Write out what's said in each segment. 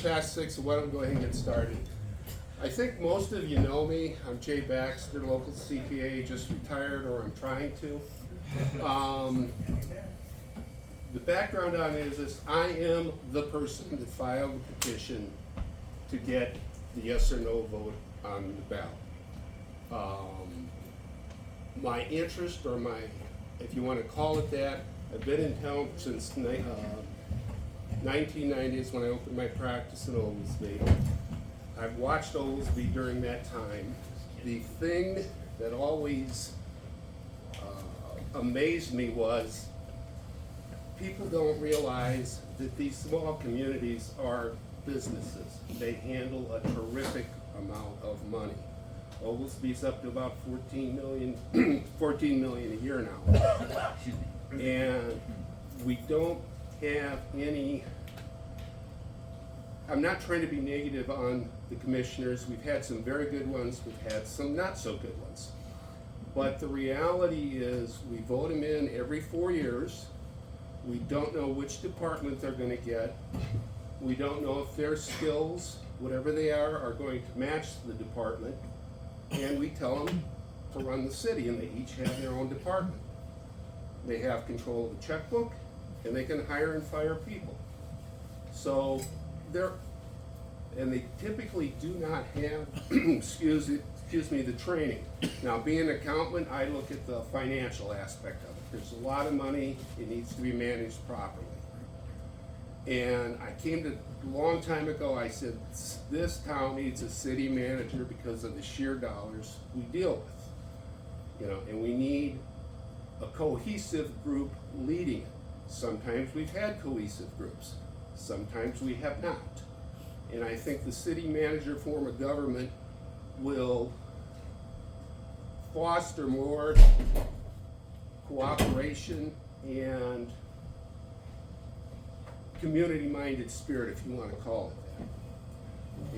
past 6, so why don't we go ahead and get started. I think most of you know me. I'm Jay Baxter, local CPA, just retired, or I'm trying to. The background on it is this: I am the person that filed the petition to get the yes or no vote on the ballot. My interest, or my, if you want to call it that, I've been in town since 1990s when I opened my practice in Oglesby. I've watched Oglesby during that time. The thing that always amazed me was people don't realize that these small communities are businesses. They handle a terrific amount of money. Oglesby's up to about 14 million a year now. And we don't have any, I'm not trying to be negative on the commissioners. We've had some very good ones, we've had some not so good ones. But the reality is we vote them in every 4 years. We don't know which department they're going to get. We don't know if their skills, whatever they are going to match the department. And we tell them to run the city, and they each have their own department. They have control of the checkbook, and they can hire and fire people. So and they typically do not have, excuse me, the training. Now, being an accountant, I look at the financial aspect of it. There's a lot of money, it needs to be managed properly. And I came to, a long time ago, I said, this town needs a city manager because of the sheer dollars we deal with. You know, and we need a cohesive group leading it. Sometimes we've had cohesive groups, sometimes we have not. And I think the city manager form of government will foster more cooperation and community-minded spirit, if you want to call it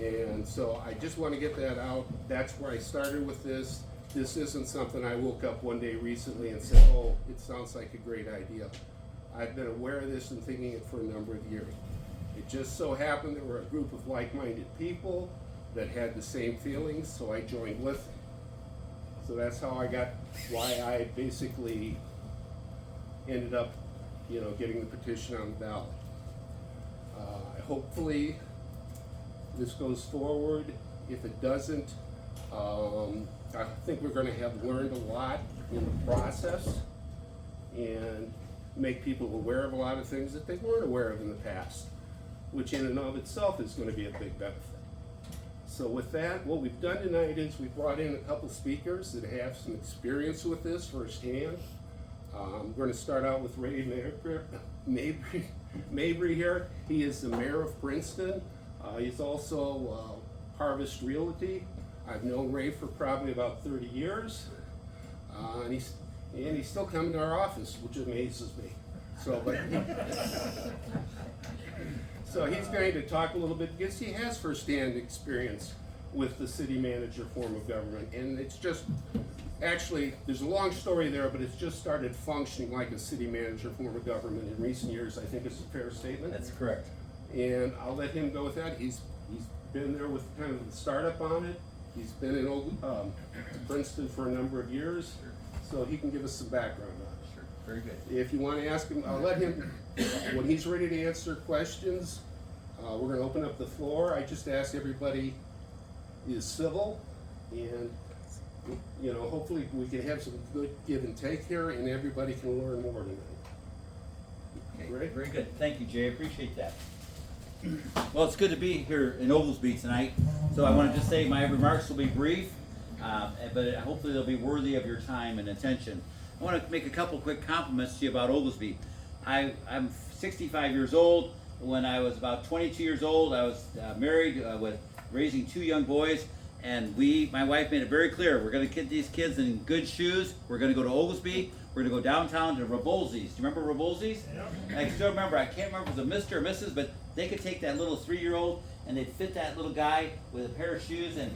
that. And so I just want to get that out. That's where I started with this. This isn't something I woke up one day recently and said, oh, it sounds like a great idea. I've been aware of this and thinking it for a number of years. It just so happened there were a group of like-minded people that had the same feelings, so I joined with them. So that's how I got, why I basically ended up, you know, getting the petition on the ballot. Hopefully this goes forward. If it doesn't, I think we're going to have learned a lot in the process and make people aware of a lot of things that they weren't aware of in the past, which in and of itself is going to be a big benefit. So with that, what we've done tonight is we've brought in a couple speakers that have some experience with this firsthand. I'm going to start out with Ray Mabry here. He is the mayor of Princeton. He's also Harvest Realty. I've known Ray for probably about 30 years. And he's still coming to our office, which amazes me. So, so he's going to talk a little bit because he has firsthand experience with the city manager form of government. And it's just, actually, there's a long story there, but it's just started functioning like a city manager form of government in recent years. I think it's a fair statement. That's correct. And I'll let him go with that. He's been there with kind of the startup on it. He's been in Princeton for a number of years, so he can give us some background on it. Sure. Very good. If you want to ask him, I'll let him, when he's ready to answer questions, we're going to open up the floor. I just ask everybody is civil, and you know, hopefully we can have some good give and take here, and everybody can learn more tonight. Okay. Right? Very good. Thank you, Jay. I appreciate that. Well, it's good to be here in Oglesby tonight. So I want to just say my remarks will be brief, but hopefully they'll be worthy of your time and attention. I want to make a couple quick compliments to you about Oglesby. I'm 65 years old. When I was about 22 years old, I was married with raising 2 young boys, and my wife made it very clear, we're going to get these kids in good shoes. We're going to go to Oglesby. We're going to go downtown to Rabolzi's. Do you remember Rabolzi's? Yeah. I still remember. I can't remember if it was a Mr. or Mrs., but they could take that little 3-year-old and they'd fit that little guy with a pair of shoes. And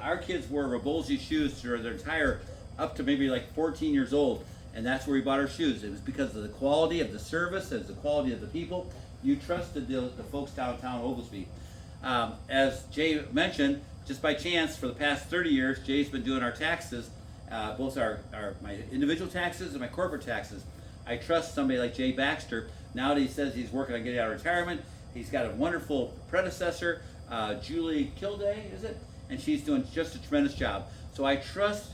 our kids wore Rabolzi's shoes for their entire, up to maybe like 14 years old. And that's where we bought our shoes. It was because of the quality of the service, it was the quality of the people. You trusted the folks downtown Oglesby. As Jay mentioned, just by chance, for the past 30 years, Jay's been doing our taxes, both my individual taxes and my corporate taxes. I trust somebody like Jay Baxter. Now that he says he's working on getting out of retirement, he's got a wonderful predecessor, Julie Kilday, is it? And she's doing just a tremendous job. So I trust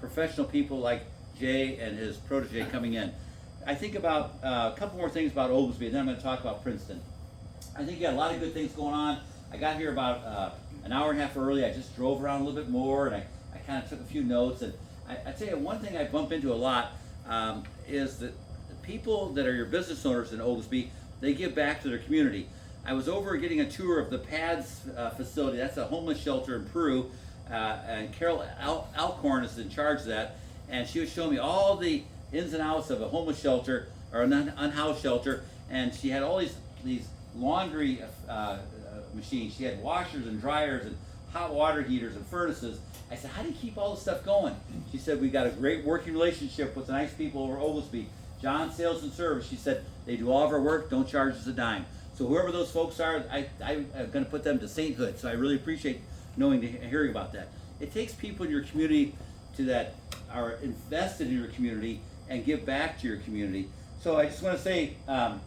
professional people like Jay and his protege coming in. I think about a couple more things about Oglesby, and then I'm going to talk about Princeton. I think you got a lot of good things going on. I got here about an hour and a half early. I just drove around a little bit more, and I kind of took a few notes. And I tell you, one thing I bump into a lot is that the people that are your business owners in Oglesby, they give back to their community. I was over getting a tour of the PADS facility. That's a homeless shelter in Peru, and Carol Alcorn is in charge of that. And she was showing me all the ins and outs of a homeless shelter or an unhoused shelter, and she had all these laundry machines. She had washers and dryers and hot water heaters and furnaces. I said, how do you keep all this stuff going? She said, we got a great working relationship with the nice people over Oglesby. John Sales and Service, she said, they do all of our work, don't charge us a dime. So whoever those folks are, I'm going to put them to sainthood. So I really appreciate hearing about that. It takes people in your community that are invested in your community and give back to your community. So I just want to say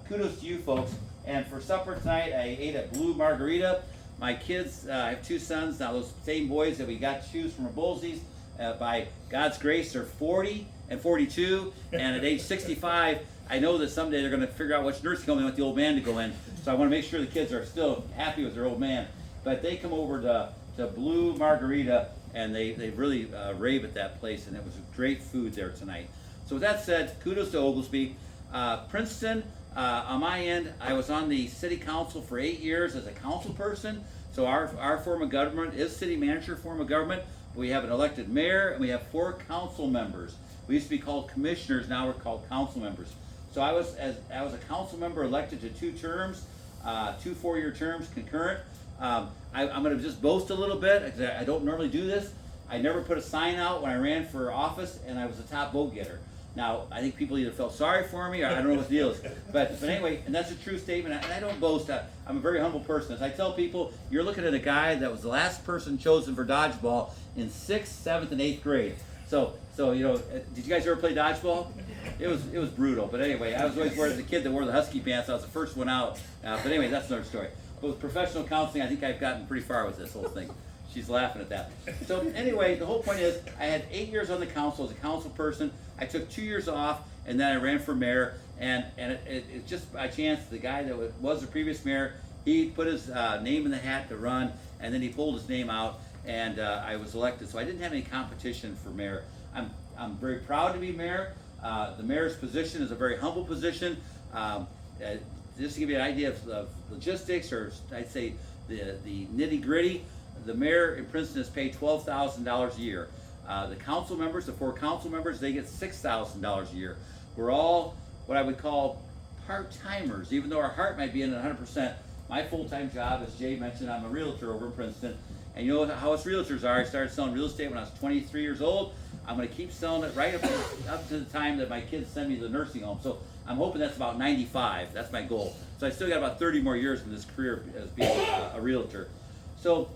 kudos to you folks. And for supper tonight, I ate a blue margarita. My kids, I have two sons, now those same boys that we got to choose from our Bullsies, by God's grace, they're 40 and 42, and at age 65, I know that someday they're going to figure out which nursing home they want the old man to go in. So I want to make sure the kids are still happy with their old man. But they come over to Blue Margarita, and they really rave at that place, and it was great food there tonight. So with that said, kudos to Oglesby. Princeton, on my end, I was on the city council for 8 years as a council person. So our form of government is city manager form of government. We have an elected mayor, and we have 4 council members. We used to be called commissioners, now we're called council members. So I was a council member elected to 2 terms, 2 4-year terms concurrent. I'm going to just boast a little bit, because I don't normally do this. I never put a sign out when I ran for office, and I was the top vote getter. Now, I think people either felt sorry for me, or I don't know what the deal is. But anyway, and that's a true statement, and I don't boast. I'm a very humble person. As I tell people, you're looking at a guy that was the last person chosen for dodgeball in 6th, 7th, and 8th grade. So you know, did you guys ever play dodgeball? It was brutal. But anyway, I was always the kid that wore the husky pants. I was the first one out. But anyway, that's another story. But with professional counseling, I think I've gotten pretty far with this whole thing. She's laughing at that. So anyway, the whole point is, I had 8 years on the council as a council person. I took 2 years off, and then I ran for mayor. And it just by chance, the guy that was the previous mayor, he put his name in the hat to run, and then he pulled his name out, and I was elected. So I didn't have any competition for mayor. I'm very proud to be mayor. The mayor's position is a very humble position. Just to give you an idea of logistics, or I'd say the nitty gritty, the mayor in Princeton is paid $12,000 a year. The council members, the 4 council members, they get $6,000 a year. We're all what I would call part-timers, even though our heart might be in it 100%. My full-time job, as Jay mentioned, I'm a realtor over in Princeton. And you know how us realtors are. I started selling real estate when I was 23 years old. I'm going to keep selling it right up to the time that my kids send me to the nursing home. So I'm hoping that's about 95. That's my goal. So I still got about 30 more years in this career as being a realtor. So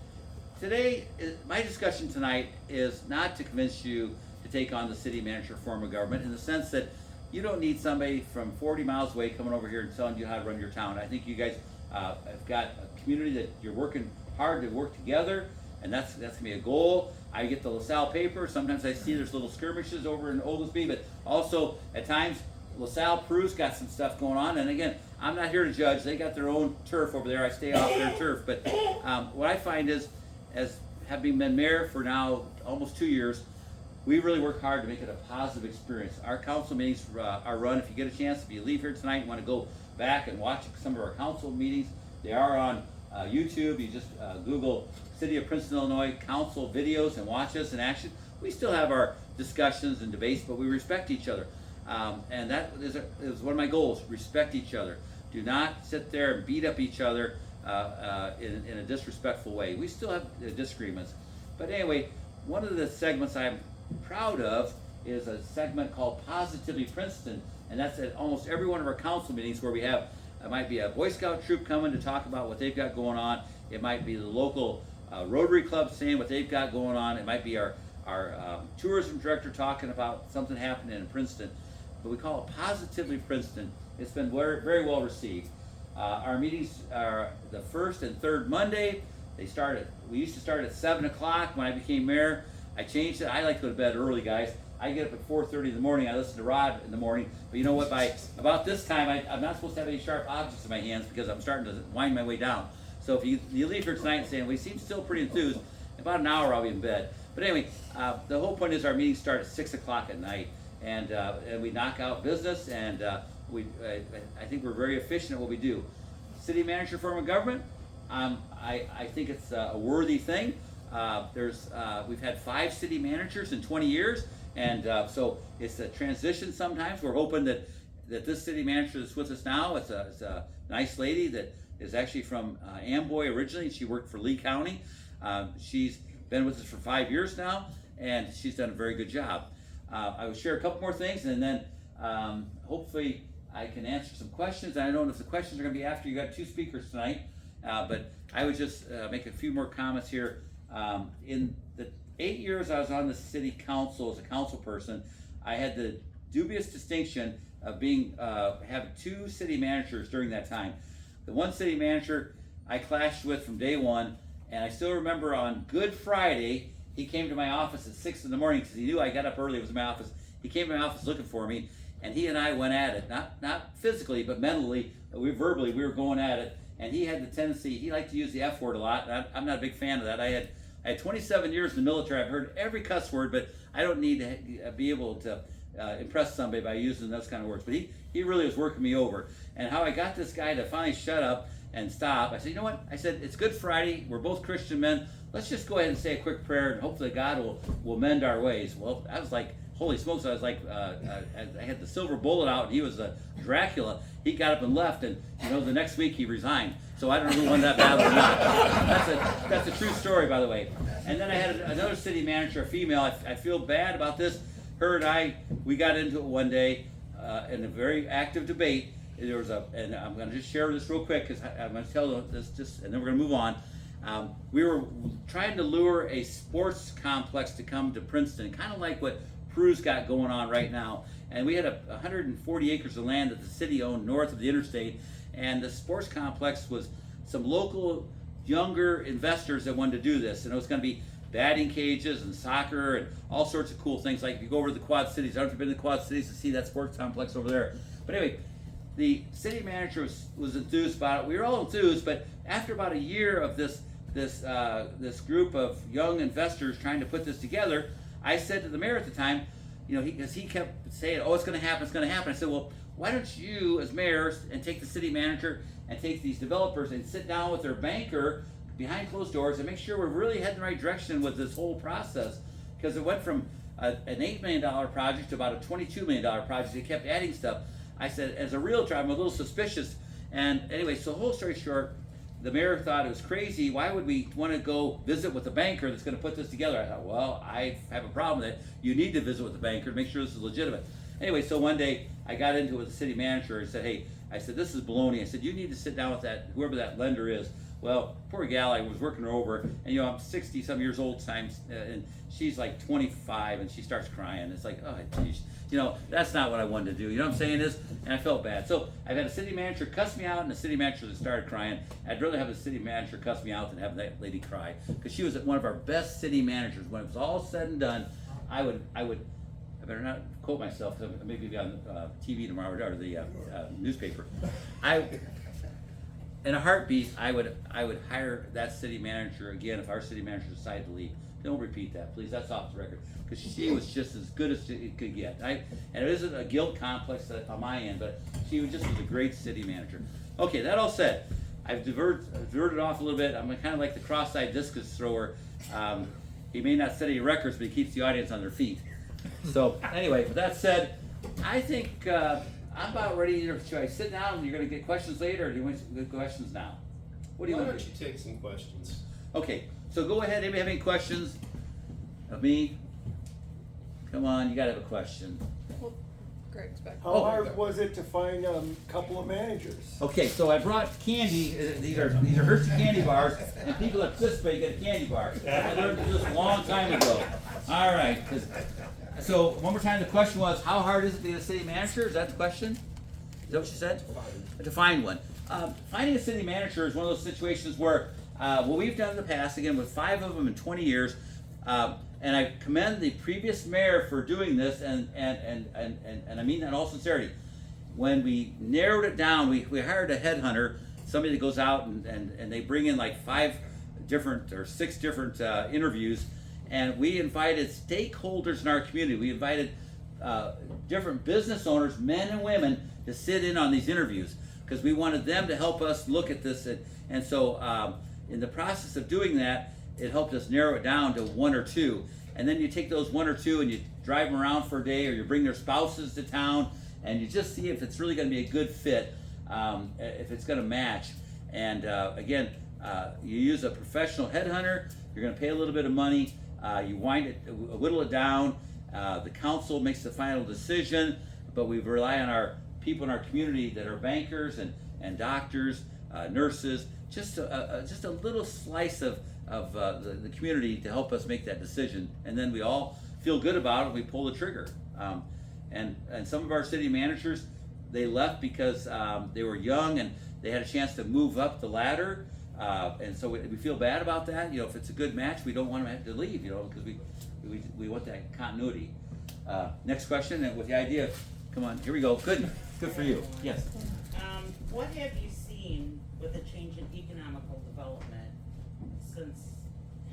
today, my discussion tonight is not to convince you to take on the city manager form of government, in the sense that you don't need somebody from 40 miles away coming over here and telling you how to run your town. I think you guys have got a community that you're working hard to work together, and that's going to be a goal. I get the LaSalle paper. Sometimes I see there's little skirmishes over in Oglesby, but also at times LaSalle Peru's got some stuff going on. And again, I'm not here to judge. They got their own turf over there. I stay off their turf. But what I find is, as having been mayor for now almost 2 years, we really work hard to make it a positive experience. Our council meetings are run. If you get a chance, if you leave here tonight and want to go back and watch some of our council meetings, they are on YouTube. You just Google City of Princeton, Illinois council videos and watch us in action. We still have our discussions and debates, but we respect each other. And that is one of my goals, respect each other. Do not sit there and beat up each other in a disrespectful way. We still have disagreements. But anyway, one of the segments I'm proud of is a segment called Positively Princeton, and that's at almost every one of our council meetings where we have It might be a Boy Scout troop coming to talk about what they've got going on. It might be the local Rotary Club saying what they've got going on. It might be our tourism director talking about something happening in Princeton. But we call it Positively Princeton. It's been very, very well received. Our meetings are the first and third Monday. We used to start at 7 o'clock when I became mayor. I changed it. I like to go to bed early, guys. I get up at 4:30 in the morning. I listen to Rod in the morning. But you know what? By about this time, I'm not supposed to have any sharp objects in my hands because I'm starting to wind my way down. So if you leave here tonight saying, we seem still pretty enthused, in about an hour I'll be in bed. But anyway, the whole point is our meetings start at 6 o'clock at night. And we knock out business, and I think we're very efficient at what we do. City manager form of government, I think it's a worthy thing. We've had 5 city managers in 20 years, and so it's a transition sometimes. We're hoping that this city manager that's with us now, it's a nice lady that is actually from Amboy originally. She worked for Lee County. She's been with us for 5 years now, and she's done a very good job. I will share a couple more things, and then hopefully I can answer some questions. I don't know if the questions are going to be after. You got 2 speakers tonight, but I would just make a few more comments here. In the 8 years I was on the city council as a council person, I had the dubious distinction of having 2 city managers during that time. The one city manager I clashed with from day one, and I still remember on Good Friday, he came to my office at 6 in the morning because he knew I got up early. It was in my office. He came to my office looking for me, and he and I went at it. Not physically, but mentally. We were going at it. And he had the tendency. He liked to use the F word a lot. I'm not a big fan of that. I had 27 years in the military. I've heard every cuss word, but I don't need to be able to impress somebody by using those kind of words. But he really was working me over. And how I got this guy to finally shut up and stop. I said, you know what? I said, it's Good Friday. We're both Christian men. Let's just go ahead and say a quick prayer, and hopefully God will mend our ways. Well, I was like, holy smokes, I was like, I had the silver bullet out, and he was a Dracula. He got up and left, and the next week he resigned. So I don't know who won that battle or not. That's a true story, by the way. And then I had another city manager, a female. I feel bad about this. Her and we got into it one day in a very active debate. There was and I'm going to just share this real quick because I'm going to tell this and then we're going to move on. We were trying to lure a sports complex to come to Princeton, kind of like what Peru's got going on right now. And we had 140 acres of land that the city owned north of the interstate, and the sports complex was some local younger investors that wanted to do this, and it was going to be batting cages and soccer and all sorts of cool things. Like if you go over to the Quad Cities, I don't know if you've been to the Quad Cities to see that sports complex over there. But anyway, the city manager was enthused about it. We were all enthused, but after about a year of this group of young investors trying to put this together, I said to the mayor at the time, because he kept saying, "Oh, it's going to happen, it's going to happen." I said, "Well, why don't you, as mayors, and take the city manager and take these developers and sit down with their banker behind closed doors and make sure we're really heading the right direction with this whole process?" Because it went from an $8 million project to about a $22 million project. They kept adding stuff. I said, as a realtor, I'm a little suspicious. And anyway, so whole story short, the mayor thought it was crazy. Why would we want to go visit with a banker that's going to put this together? I thought, well, I have a problem with it. You need to visit with the banker to make sure this is legitimate. Anyway, so one day I got into it with the city manager and said, hey, I said, this is baloney. I said, you need to sit down with whoever that lender is. Well, poor gal, I was working her over, and I'm 60-some years old times, and she's like 25, and she starts crying. It's like, oh, geez. That's not what I wanted to do. You know what I'm saying? And I felt bad. So I've had a city manager cuss me out, and a city manager that started crying. I'd rather have a city manager cuss me out than have that lady cry, because she was one of our best city managers. When it was all said and done, I better not quote myself, because I may be on TV tomorrow or the newspaper. In a heartbeat, I would hire that city manager again if our city manager decided to leave. Don't repeat that, please. That's off the record. Because she was just as good as it could get. And it isn't a guilt complex on my end, but she was a great city manager. Okay, that all said, I've diverted off a little bit. I'm kind of like the cross-eyed discus thrower. He may not set any records, but he keeps the audience on their feet. So anyway, with that said, I think I'm about ready. Should I sit down and you're going to get questions later, or do you want to get questions now? What do you want to do? Why don't you take some questions? Okay, so go ahead. Anybody have any questions of me? Come on, you got to have a question. Well, Greg's back. How hard was it to find a couple of managers? Okay, so I brought candy. These are Hershey candy bars, and people that participate get a candy bar. I learned this a long time ago. All right. So one more time, the question was, how hard is it to be a city manager? Is that the question? Is that what you said? To find one. Finding a city manager is one of those situations where what we've done in the past, again with 5 of them in 20 years, and I commend the previous mayor for doing this, and I mean that in all sincerity. When we narrowed it down, we hired a headhunter, somebody that goes out and they bring in like 5 different or 6 different interviews, and we invited stakeholders in our community. We invited different business owners, men and women, to sit in on these interviews because we wanted them to help us look at this. And so in the process of doing that, it helped us narrow it down to 1 or 2. And then you take those 1 or 2 and you drive them around for a day, or you bring their spouses to town, and you just see if it's really going to be a good fit, if it's going to match. And again, you use a professional headhunter. You're going to pay a little bit of money. You whittle it down. The council makes the final decision, but we rely on our people in our community that are bankers and doctors, nurses, just a little slice of the community to help us make that decision. And then we all feel good about it. We pull the trigger. And some of our city managers, they left because they were young and they had a chance to move up the ladder. And so we feel bad about that. You know, if it's a good match, we don't want them to have to leave, you know, because we want that continuity. Next question, and with the idea, come on, here we go. Good for you. Yes. What have you seen with a change in economical development since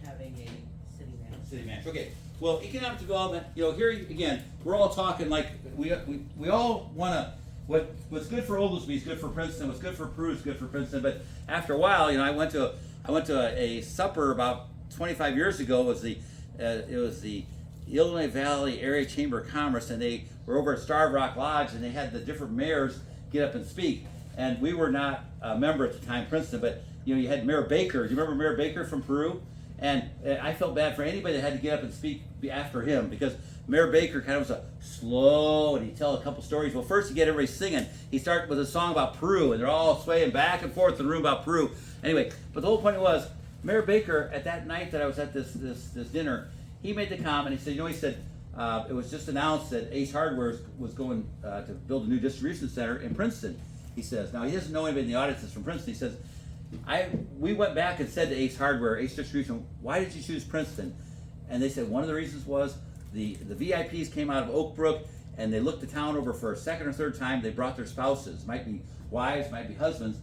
having a city manager? City manager. Okay. Well, economic development. You know, here again, we're all talking like we all want to. What's good for Oglesby is good for Princeton. What's good for Peru is good for Princeton. But after a while, you know, I went to a supper about 25 years ago. It was the Illinois Valley Area Chamber of Commerce, and they were over at Starved Rock Lodge, and they had the different mayors get up and speak. And we were not a member at the time, Princeton, but you know, you had Mayor Baker. Do you remember Mayor Baker from Peru? And I felt bad for anybody that had to get up and speak after him, because Mayor Baker kind of was a slow, and he'd tell a couple stories. Well, first he get everybody singing. He started with a song about Peru, and they're all swaying back and forth in the room about Peru. Anyway, but the whole point was, Mayor Baker, at that night that I was at this dinner, he made the comment. He said, you know, it was just announced that Ace Hardware was going to build a new distribution center in Princeton. He says, now he doesn't know anybody in the audience that's from Princeton. He says, we went back and said to Ace Hardware, Ace Distribution, why did you choose Princeton? And they said one of the reasons was the VIPs came out of Oak Brook and they looked the town over for a second or third time. They brought their spouses, might be wives, might be husbands,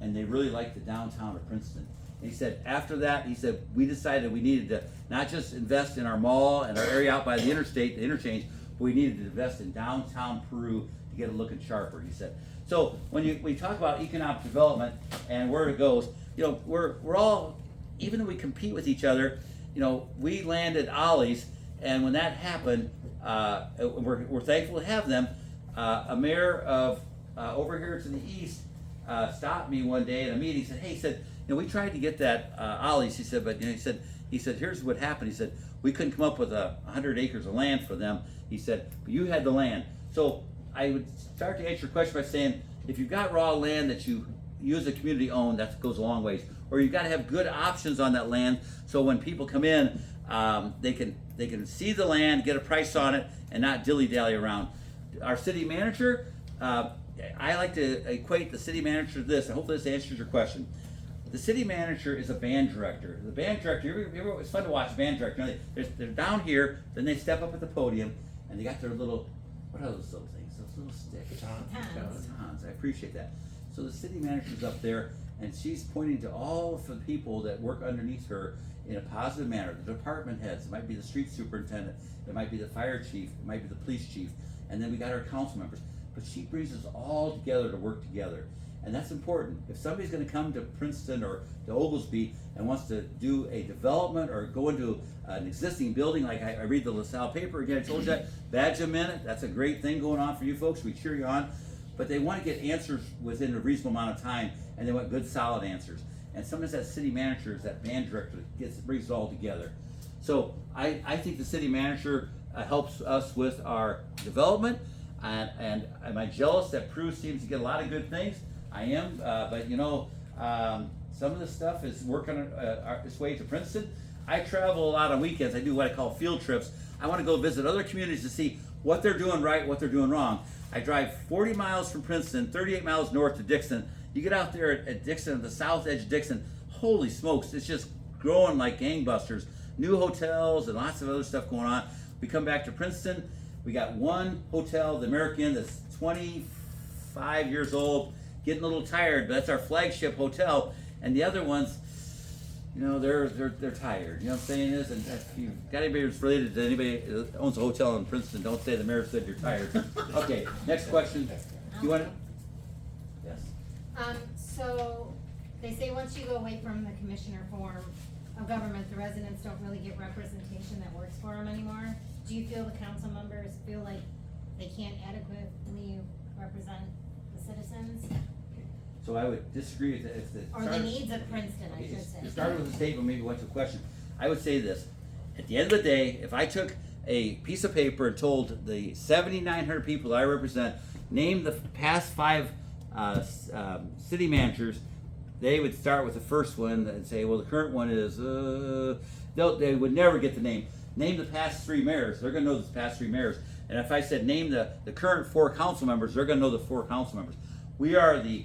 and they really liked the downtown of Princeton. And he said after that, he said we decided we needed to not just invest in our mall and our area out by the interstate, the interchange, but we needed to invest in downtown Peru to get it looking sharper, he said. So when we talk about economic development and where it goes, you know, we're all, even though we compete with each other, you know, we landed Ollie's, and when that happened, we're thankful to have them. A mayor of over here to the east stopped me one day at a meeting. He said, "Hey," he said, "you know, we tried to get that Ollie's." He said, "But you know," he said, "here's what happened." He said, "We couldn't come up with 100 acres of land for them." He said, "But you had the land." So I would start to answer your question by saying, if you've got raw land that you as a community own, that goes a long ways. Or you've got to have good options on that land, so when people come in, they can see the land, get a price on it, and not dilly-dally around. Our city manager, I like to equate the city manager to this, and hopefully this answers your question. The city manager is a band director. The band director, it's fun to watch a band director. You know, they're down here, then they step up at the podium, and they got their little, what are those little things? Those little sticks. Batons. I appreciate that. So the city manager's up there, and she's pointing to all of the people that work underneath her in a positive manner. The department heads, it might be the street superintendent, it might be the fire chief, it might be the police chief, and then we got our council members. But she brings us all together to work together. And that's important. If somebody's going to come to Princeton or to Oglesby and wants to do a development or go into an existing building, like I read the LaSalle paper, again, I told you that, badge them in it. That's a great thing going on for you folks. We cheer you on. But they want to get answers within a reasonable amount of time, and they want good, solid answers. And sometimes that city manager is that band director that brings it all together. So I think the city manager helps us with our development. And am I jealous that Prue seems to get a lot of good things? I am, but you know, some of this stuff is working its way to Princeton. I travel a lot on weekends. I do what I call field trips. I want to go visit other communities to see what they're doing right, what they're doing wrong. I drive 40 miles from Princeton, 38 miles north to Dixon. You get out there at Dixon, at the south edge of Dixon, holy smokes, it's just growing like gangbusters. New hotels and lots of other stuff going on. We come back to Princeton, we got one hotel, the American, that's 25 years old, getting a little tired, but that's our flagship hotel. And the other ones, you know, they're tired. You know what I'm saying is, and if you got anybody who's related to anybody that owns a hotel in Princeton, don't say the mayor said you're tired. Okay, next question. You want to? Yes. So they say once you go away from the commissioner form of government, the residents don't really get representation that works for them anymore. Do you feel the council members feel like they can't adequately represent the citizens? So I would disagree if the. Or the needs of Princeton, I should say. You started with a statement, maybe went to a question. I would say this, at the end of the day, if I took a piece of paper and told the 7,900 people that I represent, name the past 5 city managers, they would start with the first one and say, well, the current one is, they would never get the name. Name the past 3 mayors, they're gonna know the past 3 mayors. And if I said name the current 4 council members, they're gonna know the 4 council members. We are the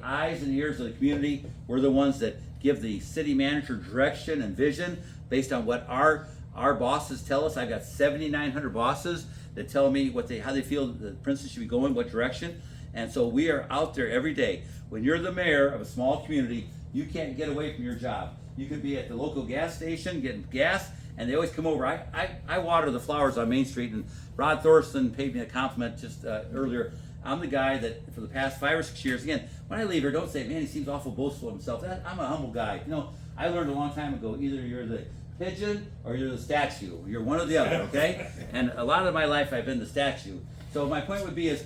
eyes and ears of the community. We're the ones that give the city manager direction and vision based on what our bosses tell us. I've got 7,900 bosses that tell me how they feel the Princeton should be going, what direction. And so we are out there every day. When you're the mayor of a small community, you can't get away from your job. You could be at the local gas station getting gas, and they always come over. I water the flowers on Main Street, and Rod Thorson paid me a compliment just earlier. I'm the guy that for the past 5 or 6 years, again, when I leave here, don't say, man, he seems awful boastful of himself. I'm a humble guy. You know, I learned a long time ago, either you're the pigeon or you're the statue. You're one or the other, okay? And a lot of my life I've been the statue. So my point would be is,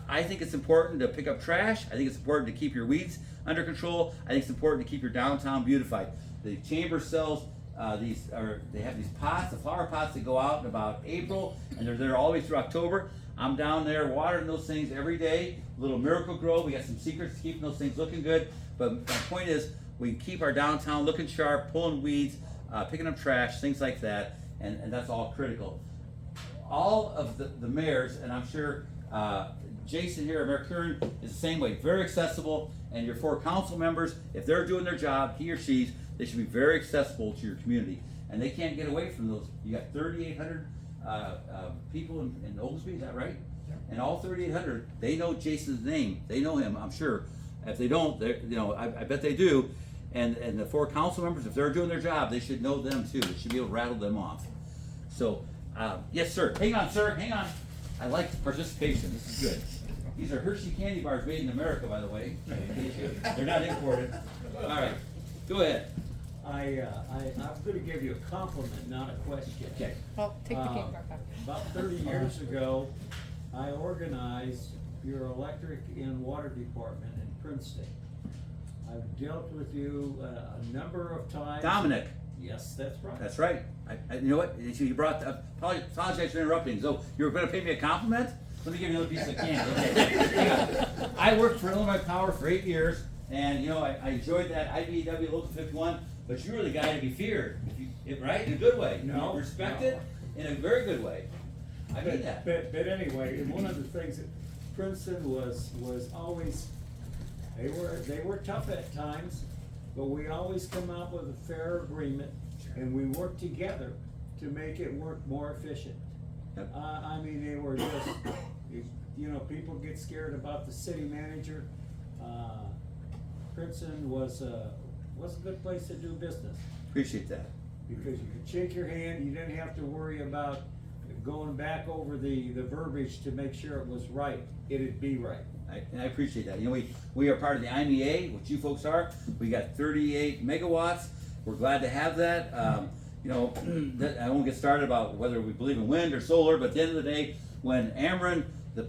I think it's important to pick up trash. I think it's important to keep your weeds under control. I think it's important to keep your downtown beautified. The chamber sells they have these pots, the flower pots that go out in about April, and they're there all the way through October. I'm down there watering those things every day. Little Miracle Grow. We got some secrets to keeping those things looking good. But my point is, we keep our downtown looking sharp, pulling weeds, picking up trash, things like that, and that's all critical. All of the mayors, and I'm sure Jason here, Mayor Curran, is the same way, very accessible. And your 4 council members, if they're doing their job, he or she's, they should be very accessible to your community. And they can't get away from those. You got 3,800 people in Oglesby, is that right? Yeah. And all 3,800, they know Jason's name. They know him, I'm sure. If they don't, I bet they do. And the 4 council members, if they're doing their job, they should know them too. They should be able to rattle them off. So, yes, sir. Hang on, sir. Hang on. I like the participation. This is good. These are Hershey candy bars made in America, by the way. They're not imported. All right. Go ahead. I'm gonna give you a compliment, not a question. Okay. Well, take the cake back. About 30 years ago, I organized your electric and water department in Princeton. I've dealt with you a number of times. Dominic. Yes, that's right. That's right. You know what? You brought. Apologize for interrupting. So you were going to pay me a compliment? Let me give you another piece of candy. Okay. Hang on. I worked for Illinois Power for 8 years, and you know I enjoyed that IBEW Local 51. But you were the guy to be feared, right? In a good way. No, respected in a very good way. I mean that. But anyway, and one of the things that Princeton was always, they were tough at times, but we always come out with a fair agreement, and we worked together to make it work more efficient. Yep. I mean, they were just, you know, people get scared about the city manager. Princeton was a good place to do business. Appreciate that. Because you could shake your hand, you didn't have to worry about going back over the verbiage to make sure it was right. It'd be right. I appreciate that. You know, we are part of the IMEA, which you folks are. We got 38 megawatts. We're glad to have that. You know, I won't get started about whether we believe in wind or solar, but at the end of the day, when Ameren, the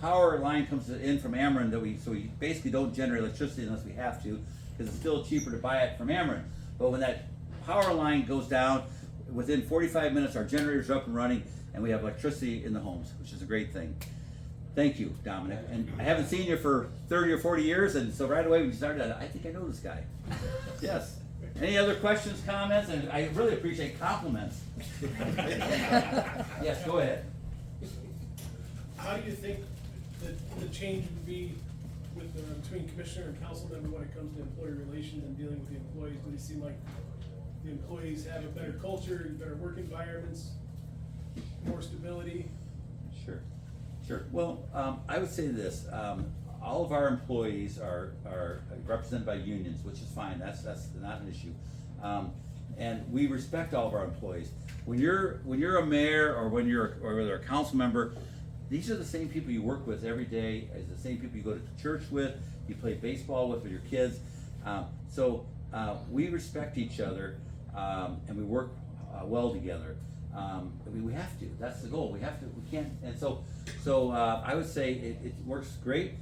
power line comes in from Ameren, so we basically don't generate electricity unless we have to, because it's still cheaper to buy it from Ameren. But when that power line goes down, within 45 minutes our generators are up and running, and we have electricity in the homes, which is a great thing. thank you, Dominic. And I haven't seen you for 30 or 40 years, and so right away when you started, I think I know this guy. Yes. Any other questions, comments? And I really appreciate compliments. Yes, go ahead. How do you think the change would be with between commissioner and council member when it comes to employee relations and dealing with the employees? Do they seem like the employees have a better culture, better work environments, more stability? Sure, sure. Well, I would say this, all of our employees are represented by unions, which is fine, that's not an issue. And we respect all of our employees. When you're a mayor or when you're a council member, these are the same people you work with every day, as the same people you go to church with, you play baseball with your kids. So we respect each other, and we work well together. We have to. That's the goal. We have to. We can't. And so I would say it works great.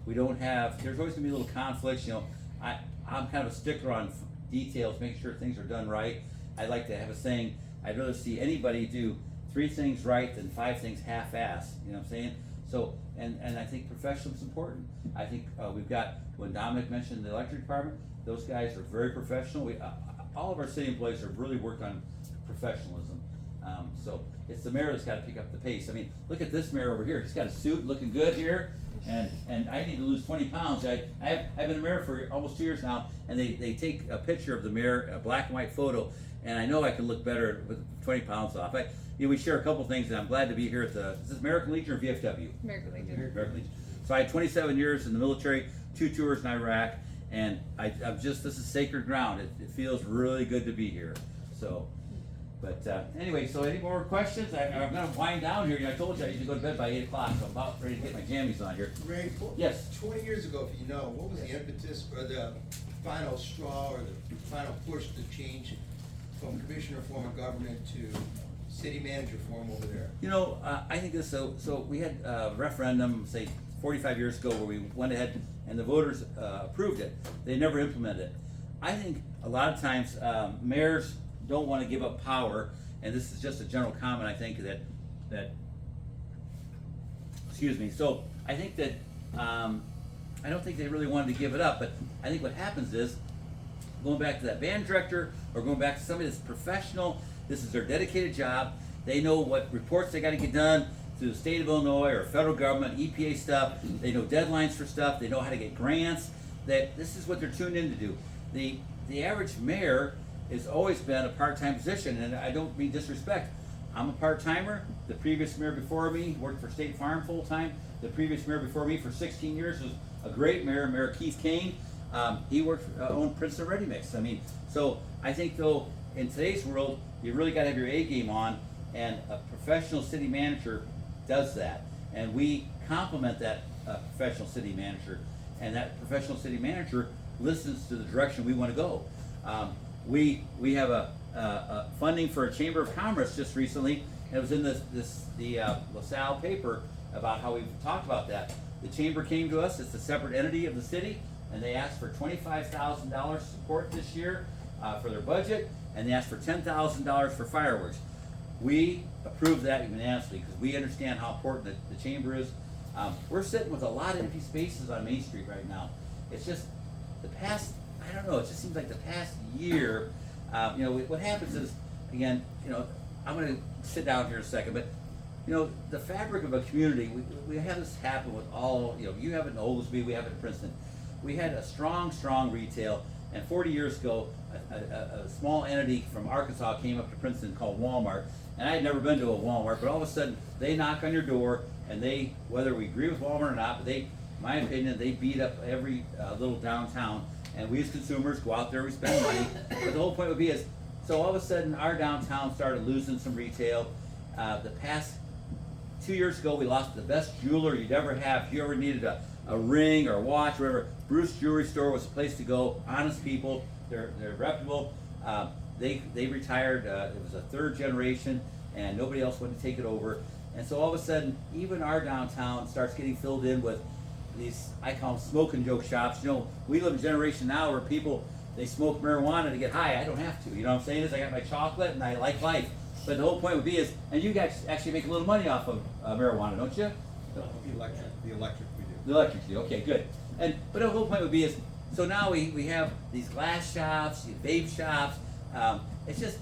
We don't have. There's always gonna be little conflicts. You know, I'm kind of a stickler on details, making sure things are done right. I like to have a saying. I'd rather see anybody do 3 things right than 5 things half-ass. You know what I'm saying? So and I think professionalism is important. I think we've got, when Dominic mentioned the electric department, those guys are very professional. All of our city employees have really worked on professionalism. So it's the mayor that's got to pick up the pace. I mean, look at this mayor over here. He's got a suit, looking good here, and I need to lose 20 pounds. I've been a mayor for almost 2 years now, and they take a picture of the mayor, a black and white photo, and I know I can look better with 20 pounds off. We share a couple things, and I'm glad to be here at is this American Legion or VFW? American Legion. American Legion. So I had 27 years in the military, 2 tours in Iraq, and this is sacred ground. It feels really good to be here. So, but anyway, so any more questions? I'm gonna wind down here. I told you I usually go to bed by 8 o'clock, so I'm about ready to get my jammies on here. Ray, Yes. 20 years ago, if you know, what was the impetus or the final straw or the final push to change from commissioner form of government to city manager form over there? You know, I think this, so we had a referendum, say 45 years ago, where we went ahead and the voters approved it. They never implemented it. I think a lot of times mayors don't want to give up power, and this is just a general comment. I think that excuse me. So I think that I don't think they really wanted to give it up, but I think what happens is, going back to that band director or going back to somebody that's professional, this is their dedicated job. They know what reports they got to get done through the state of Illinois or federal government, EPA stuff. They know deadlines for stuff. They know how to get grants. That this is what they're tuned in to do. The average mayor has always been a part-time position, and I don't mean disrespect. I'm a part-timer. The previous mayor before me worked for State Farm full-time. The previous mayor before me for 16 years was a great mayor, Mayor Keith Kane. He worked owned Princeton Ready Mix. I mean, so I think though in today's world, you really got to have your A game on, and a professional city manager does that, and we complement that professional city manager, and that professional city manager listens to the direction we want to go. We have a funding for a Chamber of Commerce just recently, and it was in the LaSalle paper about how we've talked about that. The Chamber came to us, it's a separate entity of the city, and they asked for $25,000 support this year for their budget, and they asked for $10,000 for fireworks. We approved that unanimously because we understand how important the chamber is. We're sitting with a lot of empty spaces on Main Street right now. It's just the past, I don't know, it just seems like the past year, what happens is, again, I'm going to sit down here a second, but the fabric of a community, we have this happen with all, you have it in Oglesby, we have it in Princeton. We had a strong retail, and 40 years ago, a small entity from Arkansas came up to Princeton called Walmart, and I had never been to a Walmart, but all of a sudden, they knock on your door, and they, whether we agree with Walmart or not, but in my opinion, they beat up every little downtown, and we as consumers go out there, we spend money, but the whole point would be is, so all of a sudden, our downtown started losing some retail. The past 2 years ago, we lost the best jeweler you'd ever have. If you ever needed a ring or a watch, or whatever, Bruce Jewelry Store was a place to go. Honest people, they're reputable. They retired. It was a 3rd generation, and nobody else wanted to take it over. And so all of a sudden, even our downtown starts getting filled in with these, I call them smoking joke shops. We live in a generation now where people, they smoke marijuana to get high. I don't have to. You know what I'm saying? I got my chocolate and I like life. But the whole point would be is, and you guys actually make a little money off of marijuana, don't you? The electric we do. The electric deal, okay, good. But the whole point would be is, so now we have these glass shops, these vape shops. It's just,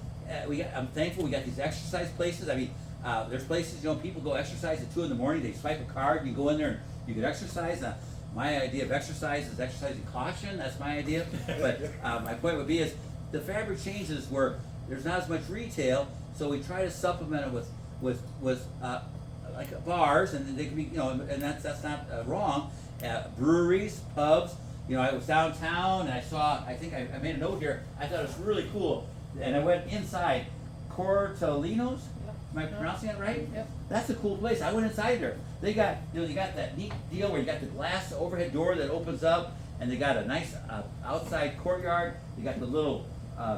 I'm thankful we got these exercise places. I mean, there's places, people go exercise at 2 in the morning, they swipe a card, you go in there and you can exercise. My idea of exercise is exercising caution, that's my idea. But my point would be is, the fabric changes where there's not as much retail, so we try to supplement it with like bars, and they can be, and that's not wrong. Breweries, pubs. I was downtown and I think I made a note here. I thought it was really cool, and I went inside Cortolinos. Am I pronouncing that right? Yep. That's a cool place. I went inside there. They got, you got that neat deal where you got the glass overhead door that opens up, and they got a nice outside courtyard. They got the little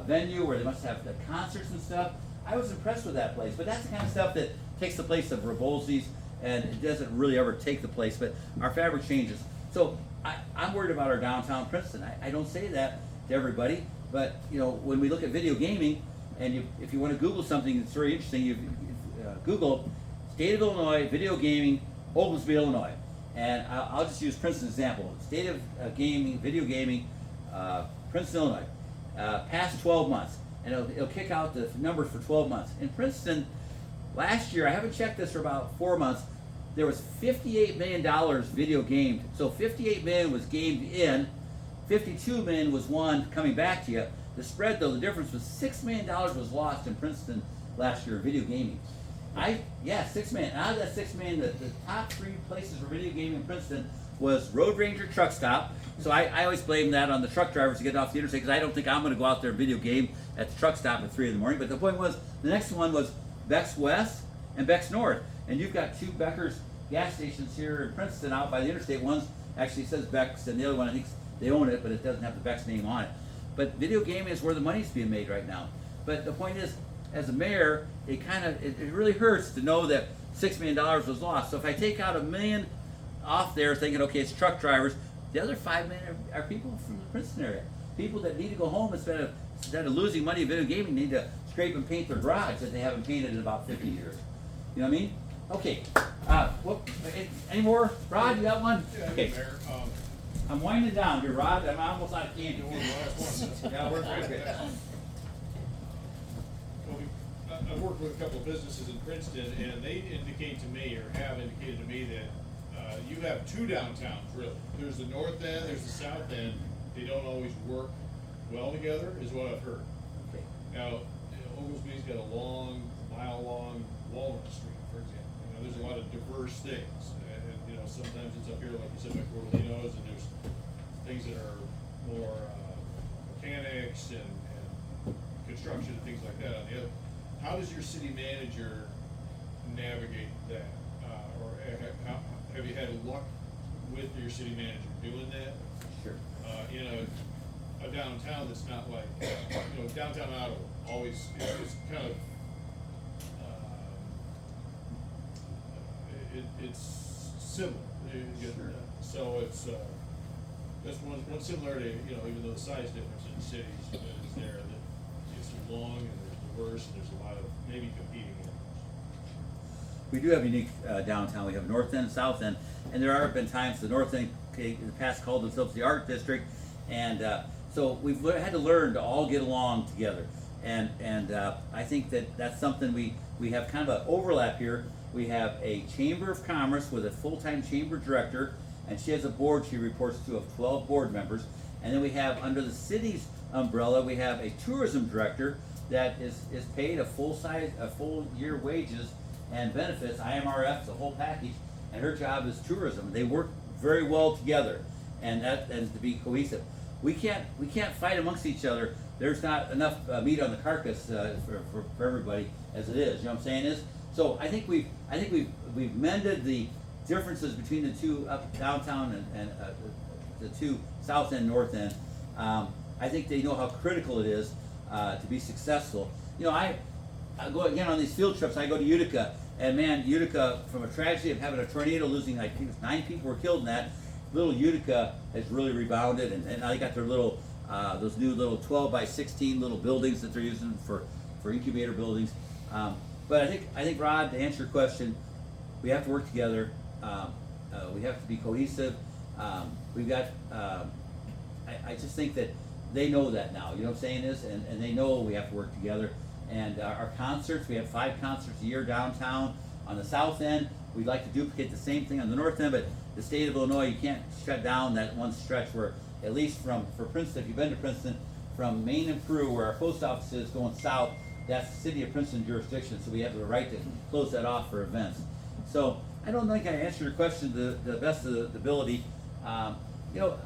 venue where they must have the concerts and stuff. I was impressed with that place, but that's the kind of stuff that takes the place of Revolzi's, and it doesn't really ever take the place, but our fabric changes. So I'm worried about our downtown Princeton. I don't say that to everybody, but when we look at video gaming, and if you want to Google something that's very interesting, you Google State of Illinois Video Gaming, Oglesby, Illinois. And I'll just use Princeton as an example. State of Gaming, Video Gaming, Princeton, Illinois, past 12 months. And it'll kick out the numbers for 12 months. In Princeton, last year, I haven't checked this for about 4 months, there was $58 million video gamed. So 58 million was gamed in, 52 million was won coming back to you. The spread though, the difference was $6 million was lost in Princeton last year in video gaming. 6 million. Out of that 6 million, the top 3 places for video gaming in Princeton was Road Ranger Truck Stop. So I always blame that on the truck drivers to get off the interstate, because I don't think I'm going to go out there and video game at the truck stop at 3 in the morning. But the point was, the next one was Beck's West and Beck's North. And you've got 2 Becker's gas stations here in Princeton out by the interstate. One actually says Beck's, and the other one, I think they own it, but it doesn't have the Beck's name on it. But video gaming is where the money's being made right now. But the point is, as a mayor, it really hurts to know that $6 million was lost. So if I take out $1 million off there, thinking, okay, it's truck drivers, the other $5 million are people from the Princeton area. People that need to go home instead of losing money in video gaming, need to scrape and paint their garage that they haven't painted in about 50 years. You know what I mean? Okay. Any more? Rod, you got one? Yeah, Okay. Mayor, I'm winding down here, Rod. I'm almost out of candy. you're the last one. Yeah, we're good. Well, I've worked with a couple of businesses in Princeton, and they indicate to me, or have indicated to me, that you have 2 downtowns, really. There's the north end, there's the south end. They don't always work well together, is what I've heard. Okay. Now, Oglesby's got a mile-long Walnut Street, for example. There's a lot of diverse things. And sometimes it's up here, like you said, by Cortolinos, and there's things that are more mechanics and construction and things like that. On the other, how does your city manager navigate that? Or have you had luck with your city manager doing that? Sure. In a downtown that's not like, downtown Ottawa always is kind of, it's similar. So it's, that's one similarity, even though the size difference in the cities is there, that it's long and there's diverse and there's a lot of maybe competing interests. We do have unique downtown. We have North End, South End, and there have been times the North End in the past called themselves the Art District, and so we've had to learn to all get along together. And I think that's something we have kind of an overlap here. We have a Chamber of Commerce with a full-time chamber director, and she has a board she reports to of 12 board members. And then we have, under the city's umbrella, we have a tourism director that is paid a full year wages and benefits, IMRF, the whole package, and her job is tourism. They work very well together, and to be cohesive. We can't fight amongst each other. There's not enough meat on the carcass for everybody as it is. You know what I'm saying? So I think we've mended the differences between the 2 up downtown and the 2 south end, north end. I think they know how critical it is to be successful. I go again on these field trips. I go to Utica, and man, Utica, from a tragedy of having a tornado, losing 9 people were killed in that. Little Utica has really rebounded, and now they got their little those new little 12 by 16 little buildings that they're using for incubator buildings. But I think Rod, to answer your question, we have to work together. we have to be cohesive. We've got, I just think that they know that now, you know what I'm saying is, and they know we have to work together. And our concerts, we have 5 concerts a year downtown. On the south end, we'd like to duplicate the same thing on the north end, but the state of Illinois, you can't shut down that one stretch where, at least for Princeton, if you've been to Princeton, from Main and Peru, where our post office is going south, that's the city of Princeton jurisdiction, so we have the right to close that off for events. So I don't think I answered your question to the best of the ability. You know,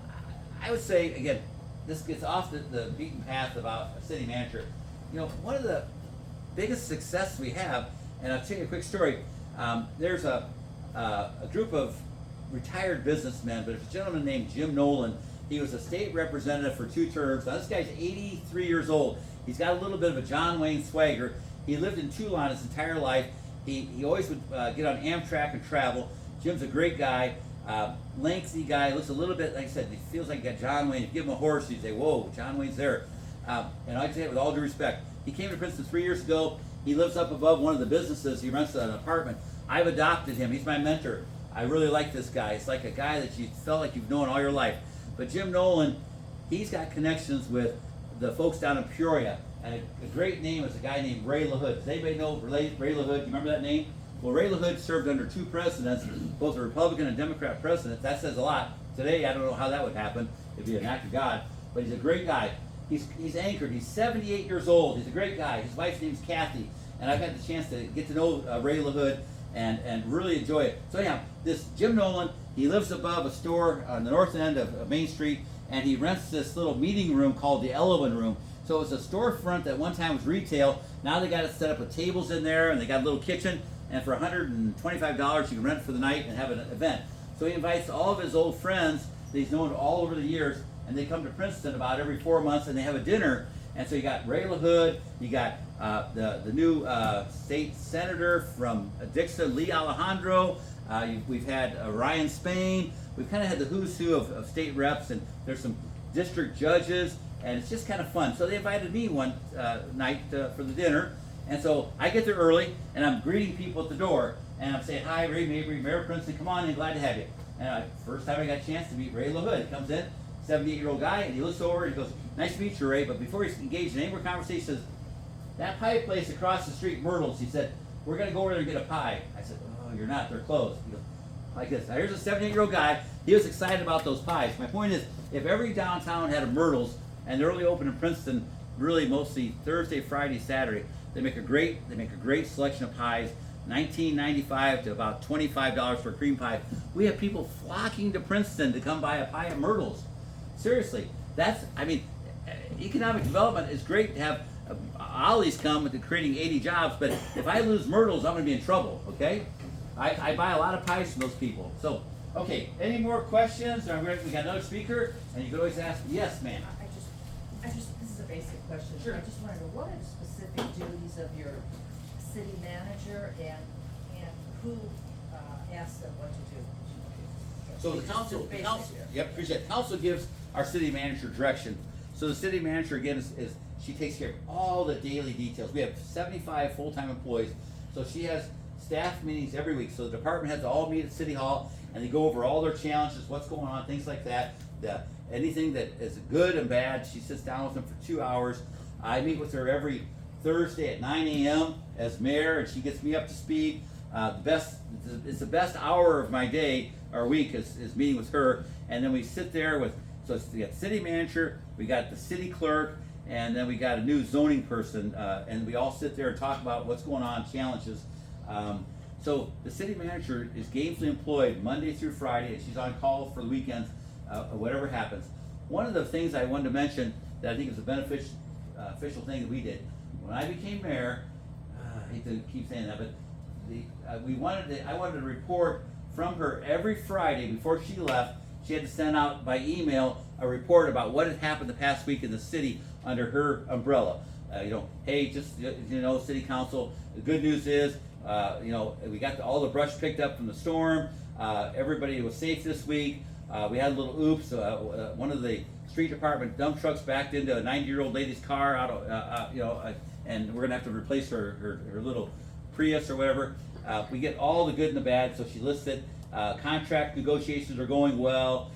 I would say, again, this gets off the beaten path about a city manager. You know, one of the biggest successes we have, and I'll tell you a quick story. There's a group of retired businessmen, but there's a gentleman named Jim Nolan. He was a state representative for 2 terms. Now, this guy's 83 years old. He's got a little bit of a John Wayne swagger. He lived in Toulon his entire life. He always would get on Amtrak and travel. Jim's a great guy, lengthy guy, looks a little bit, like I said, he feels like he got John Wayne. If you give him a horse, he'd say, whoa, John Wayne's there. And I'd say it with all due respect. He came to Princeton 3 years ago. He lives up above one of the businesses. He rents an apartment. I've adopted him. He's my mentor. I really like this guy. It's like a guy that you felt like you've known all your life. But Jim Nolan, he's got connections with the folks down in Peoria. And a great name is a guy named Ray LaHood. Does anybody know Ray LaHood? You remember that name? Well, Ray LaHood served under 2 presidents, both a Republican and Democrat president. That says a lot. Today, I don't know how that would happen. It'd be an act of God. But he's a great guy. He's anchored. He's 78 years old. He's a great guy. His wife's name's Kathy. And I've had the chance to get to know Ray LaHood and really enjoy it. So anyhow, this Jim Nolan, he lives above a store on the north end of Main Street, and he rents this little meeting room called the Elowen Room. So it's a storefront that one time was retail. Now they got it set up with tables in there, and they got a little kitchen. And for $125, you can rent for the night and have an event. So he invites all of his old friends that he's known all over the years, and they come to Princeton about every 4 months, and they have a dinner. And so you got Ray LaHood, you got the new state senator from Dixon, Lee Alejandro. We've had Ryan Spain. We've kind of had the who's who of state reps, and there's some district judges, and it's just kind of fun. So they invited me one night for the dinner, and so I get there early, and I'm greeting people at the door, and I'm saying, hi, Ray Mabry, Mayor of Princeton, come on in, glad to have you. And first time I got a chance to meet Ray LaHood. He comes in, 78-year-old guy, and he looks over and he goes, nice to meet you, Ray, but before he's engaged in any more conversation, he says, that pie place across the street, Myrtle's, he said, we're going to go over there and get a pie. I said, oh, you're not, they're closed. He goes, like this. Now here's a 78-year-old guy, he was excited about those pies. My point is, if every downtown had a Myrtle's, and they're only open in Princeton, really mostly Thursday, Friday, Saturday, they make a great selection of pies, $19.95 to about $25 for a cream pie. We have people flocking to Princeton to come buy a pie at Myrtle's. Seriously, economic development is great to have Ollie's come to creating 80 jobs, but if I lose Myrtle's, I'm going to be in trouble, okay? I buy a lot of pies from those people. So, okay, any more questions? We got another speaker, and you can always ask, yes, ma'am. I just, this is a basic question. Sure. I just want to know, what are the specific duties of your city manager and who asks them what to do? So the Just council, basic. yep, appreciate it. Council gives our city manager direction. So the city manager, again, is she takes care of all the daily details. We have 75 full-time employees, so she has staff meetings every week. So the department heads all meet at City Hall, and they go over all their challenges, what's going on, things like that. Anything that is good and bad, she sits down with them for 2 hours. I meet with her every Thursday at 9 a.m. as mayor, and she gets me up to speed. It's the best hour of my day or week is meeting with her, and then we sit there with. So we got city manager, we got the city clerk, and then we got a new zoning person, and we all sit there and talk about what's going on, challenges. So the city manager is gainfully employed Monday through Friday, and she's on call for the weekends, whatever happens. One of the things I wanted to mention that I think is a beneficial thing that we did when I became mayor. I hate to keep saying that, but I wanted to report from her every Friday before she left. She had to send out by email a report about what had happened the past week in the city under her umbrella. Hey, just city council. The good news is, we got all the brush picked up from the storm. Everybody was safe this week. We had a little oops. One of the street department dump trucks backed into a 90-year-old lady's car and we're gonna have to replace her little Prius or whatever. We get all the good and the bad, so she lists it. Contract negotiations are going well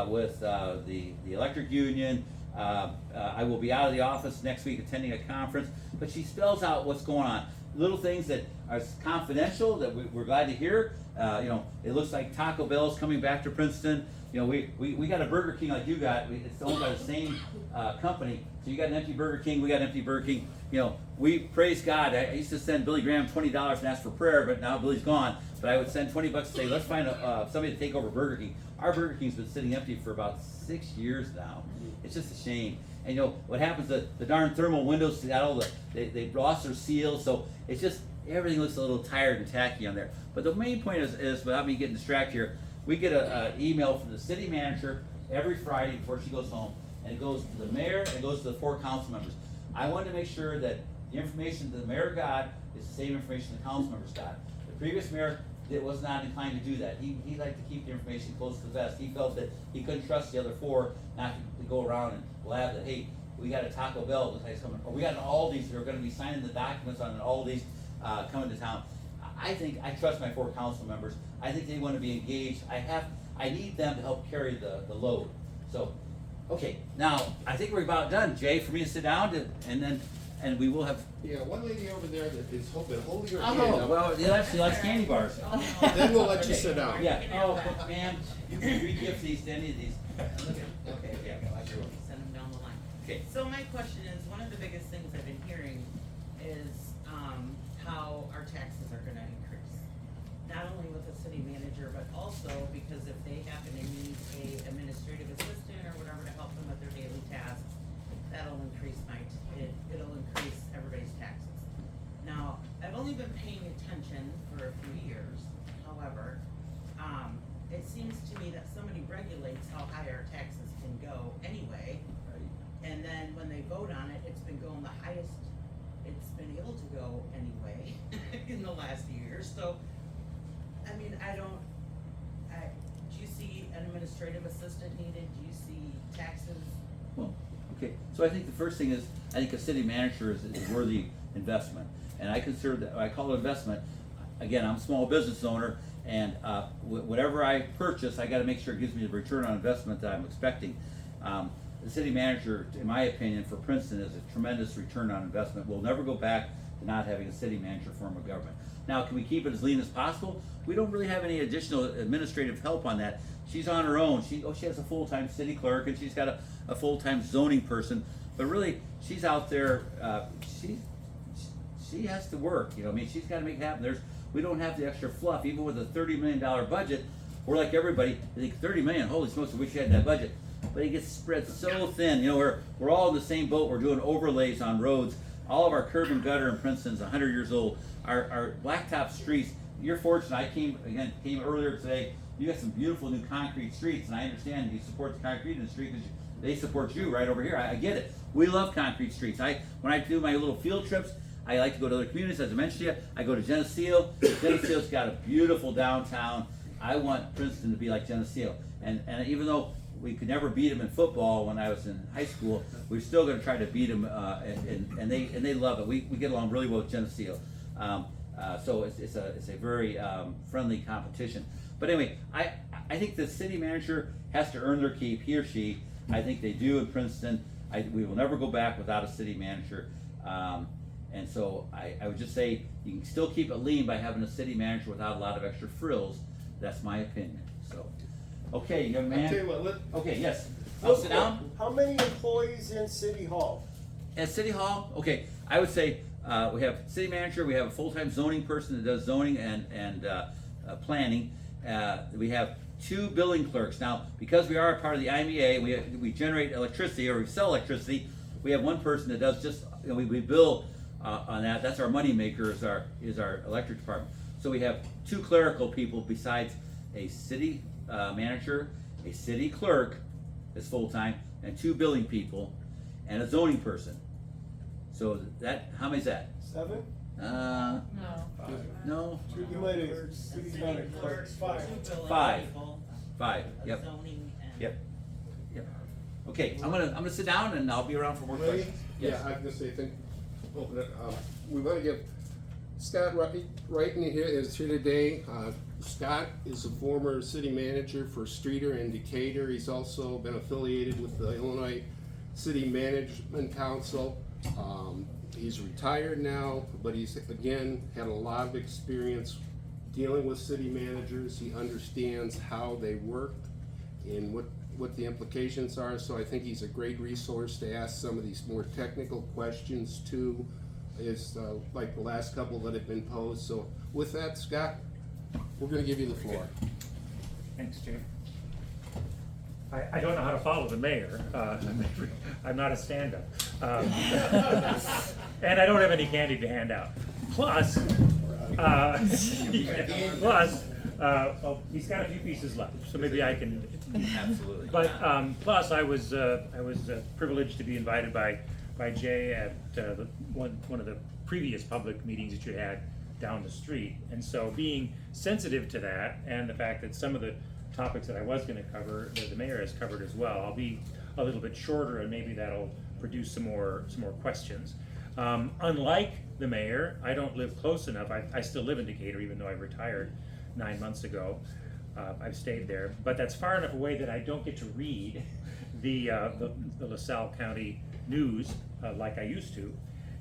with the electric union. I will be out of the office next week attending a conference, but she spells out what's going on. Little things that are confidential that we're glad to hear. It looks like Taco Bell's coming back to Princeton. We got a Burger King like you got. It's owned by the same company. So you got an empty Burger King, we got an empty Burger King. We praise God. I used to send Billy Graham $20 and ask for prayer, but now Billy's gone. But I would send $20 and say, let's find somebody to take over Burger King. Our Burger King's been sitting empty for about 6 years now. It's just a shame. And what happens? The darn thermal windows got all they lost their seal, so it's just everything looks a little tired and tacky on there. But the main point is without me getting distracted here, we get an email from the city manager every Friday before she goes home, and it goes to the mayor and it goes to the 4 council members. I wanted to make sure that the information the mayor got is the same information the council members got. The previous mayor was not inclined to do that. He liked to keep the information close to the vest. He felt that he couldn't trust the other 4 not to go around and blab that, hey, we got a Taco Bell that's coming, or we got an Aldi's that are going to be signing the documents on an Aldi's coming to town. I trust my 4 council members. I think they want to be engaged. I need them to help carry the load. So, okay, now I think we're about done, Jay, for me to sit down and we will have. Yeah, one lady over there that is holding your Oh, hand up. well, she likes candy bars. Then we'll let you sit down. Yeah. Oh, but ma'am, you can re-gift these to any of these. Okay, yeah, I sure will. Send them down the line. Okay. So my question is, one of the biggest things I've been hearing is, how our taxes are gonna increase. Not only with the city manager, but also because if they happen to need a administrative assistant or whatever to help them with their daily tasks, that'll increase it'll increase everybody's taxes. Now, I've only been paying attention for a few years, however, it seems to me that somebody regulates how high our taxes can go anyway. And then when they vote on it, it's been going the highest it's been able to go anyway in the last few years. So, I mean, do you see an administrative assistant needed? Do you see taxes? Well, okay, so I think the first thing is, I think a city manager is a worthy investment. And I consider that, I call it investment. Again, I'm a small business owner, and whatever I purchase, I gotta make sure it gives me the return on investment that I'm expecting. The city manager, in my opinion, for Princeton is a tremendous return on investment. We'll never go back to not having a city manager form of government. Now, can we keep it as lean as possible? We don't really have any additional administrative help on that. She's on her own. She has a full-time city clerk, and she's got a full-time zoning person. But really, she's out there. She has to work. I mean, she's got to make it happen. We don't have the extra fluff, even with a $30 million budget. We're like everybody. I think 30 million. Holy smokes! I wish we had that budget. But it gets spread so thin. We're all in the same boat. We're doing overlays on roads. All of our curb and gutter in Princeton's 100 years old. Our blacktop streets. You're fortunate. I came earlier today. You got some beautiful new concrete streets, and I understand you support the concrete industry because they support you right over here. I get it. We love concrete streets. When I do my little field trips, I like to go to other communities. As I mentioned to you, I go to Geneseo. Geneseo's got a beautiful downtown. I want Princeton to be like Geneseo. And even though we could never beat them in football when I was in high school, we're still going to try to beat them, and they love it. We get along really well with Geneseo. So it's a very friendly competition. But anyway, I think the city manager has to earn their keep, he or she. I think they do in Princeton. We will never go back without a city manager. And so I would just say you can still keep it lean by having a city manager without a lot of extra frills. That's my opinion. So, okay, young man. I'll tell you what, Okay, yes. I'll sit down. How many employees in City Hall? At City Hall, okay, I would say we have city manager, we have a full-time zoning person that does zoning and planning. We have 2 billing clerks. Now, because we are a part of the IMEA, we generate electricity or we sell electricity. We have one person that does just we bill on that. That's our money maker. Is our electric department. So we have 2 clerical people besides a city manager, a city clerk is full-time, and 2 billing people, and a zoning person. So how many is that? 7? No. No. You might have city county clerks. 5. 5. People, 5. Yep. zoning and. Yep. Okay, I'm gonna sit down and I'll be around for more Ready? questions. Yeah, I can just say, we want to give Scott Wright here is here today. Scott is a former city manager for Streeter and Decatur. He's also been affiliated with the Illinois City Management Council. He's retired now, but he's, again, had a lot of experience dealing with city managers. He understands how they work and what the implications are, so I think he's a great resource to ask some of these more technical questions too, is like the last couple that have been posed. So with that, Scott, we're gonna give you the floor. Thanks, Jim. I don't know how to follow the mayor. I'm not a stand-up. And I don't have any candy to hand out. Plus, oh, he's got a few pieces left, so maybe I can. Absolutely. But plus, I was privileged to be invited by Jay at one of the previous public meetings that you had down the street, and so being sensitive to that and the fact that some of the topics that I was going to cover, that the mayor has covered as well, I'll be a little bit shorter, and maybe that'll produce some more questions. Unlike the mayor, I don't live close enough. I still live in Decatur, even though I retired 9 months ago. I've stayed there, but that's far enough away that I don't get to read the LaSalle County news like I used to.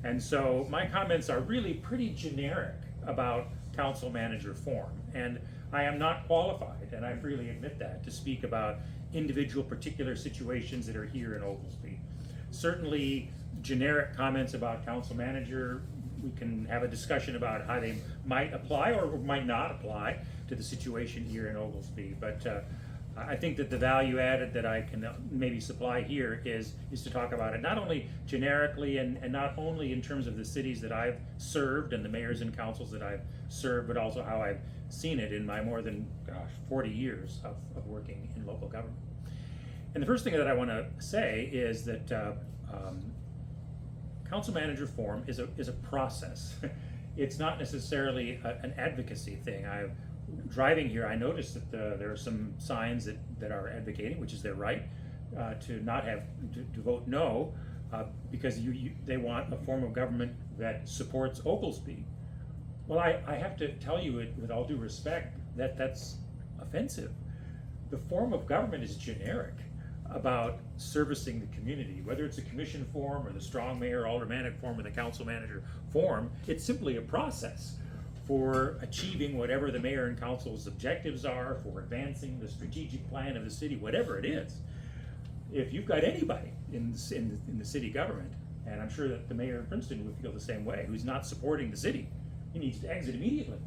And so my comments are really pretty generic about council manager form. And I am not qualified, and I freely admit that, to speak about individual particular situations that are here in Oglesby. Certainly generic comments about council manager, we can have a discussion about how they might apply or might not apply to the situation here in Oglesby. But I think that the value added that I can maybe supply here is to talk about it not only generically and not only in terms of the cities that I've served and the mayors and councils that I've served, but also how I've seen it in my more than 40 years of working in local government. And the first thing that I want to say is that council manager form is a process. It's not necessarily an advocacy thing. Driving here, I noticed that there are some signs that are advocating, which is their right, to not have to vote no, because they want a form of government that supports Oglesby. Well, I have to tell you it with all due respect that that's offensive. The form of government is generic about servicing the community, whether it's a commission form or the strong mayor aldermanic form or the council manager form. It's simply a process for achieving whatever the mayor and council's objectives are, for advancing the strategic plan of the city, whatever it is. If you've got anybody in the city government, and I'm sure that the mayor of Princeton would feel the same way, who's not supporting the city, he needs to exit immediately.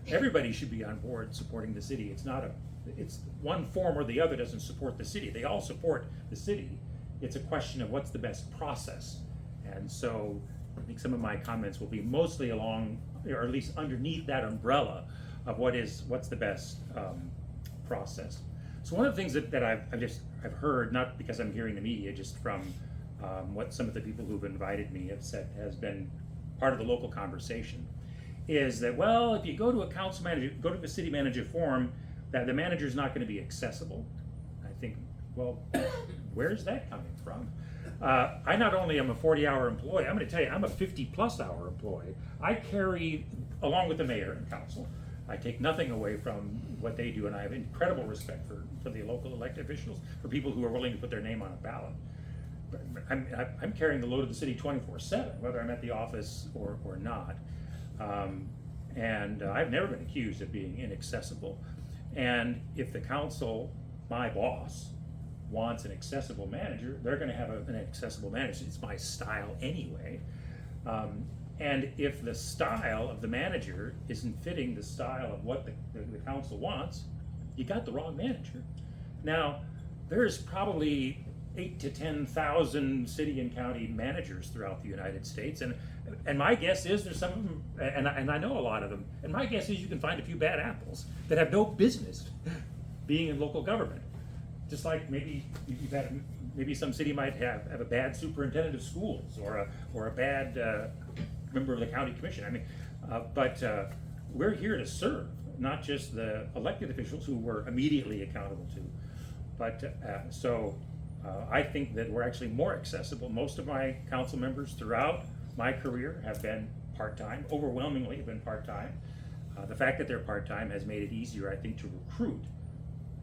Everybody should be on board supporting the city. It's one form or the other doesn't support the city. They all support the city. It's a question of what's the best process. And so I think some of my comments will be mostly along, or at least underneath that umbrella of what's the best process. So one of the things that I've heard, not because I'm hearing the media, just from what some of the people who've invited me have said has been part of the local conversation, is that, well, if you go to a council manager, go to a city manager forum, that the manager's not going to be accessible. I think, well, where's that coming from? I not only am a 40-hour employee, I'm going to tell you, I'm a 50-plus hour employee. I carry, along with the mayor and council, I take nothing away from what they do, and I have incredible respect for the local elected officials, for people who are willing to put their name on a ballot. But I'm carrying the load of the city 24/7, whether I'm at the office or not. And I've never been accused of being inaccessible. And if the council, my boss, wants an accessible manager, they're going to have an accessible manager. It's my style anyway. And if the style of the manager isn't fitting the style of what the council wants, you got the wrong manager. Now, there's probably 8,000 to 10,000 city and county managers throughout the United States, and my guess is there's some of them, and I know a lot of them, and my guess is you can find a few bad apples that have no business being in local government. Just like maybe maybe some city might have a bad superintendent of schools or a bad member of the county commission. I mean, but we're here to serve, not just the elected officials who we're immediately accountable to. But I think that we're actually more accessible. Most of my council members throughout my career have been part-time, overwhelmingly have been part-time. The fact that they're part-time has made it easier, I think, to recruit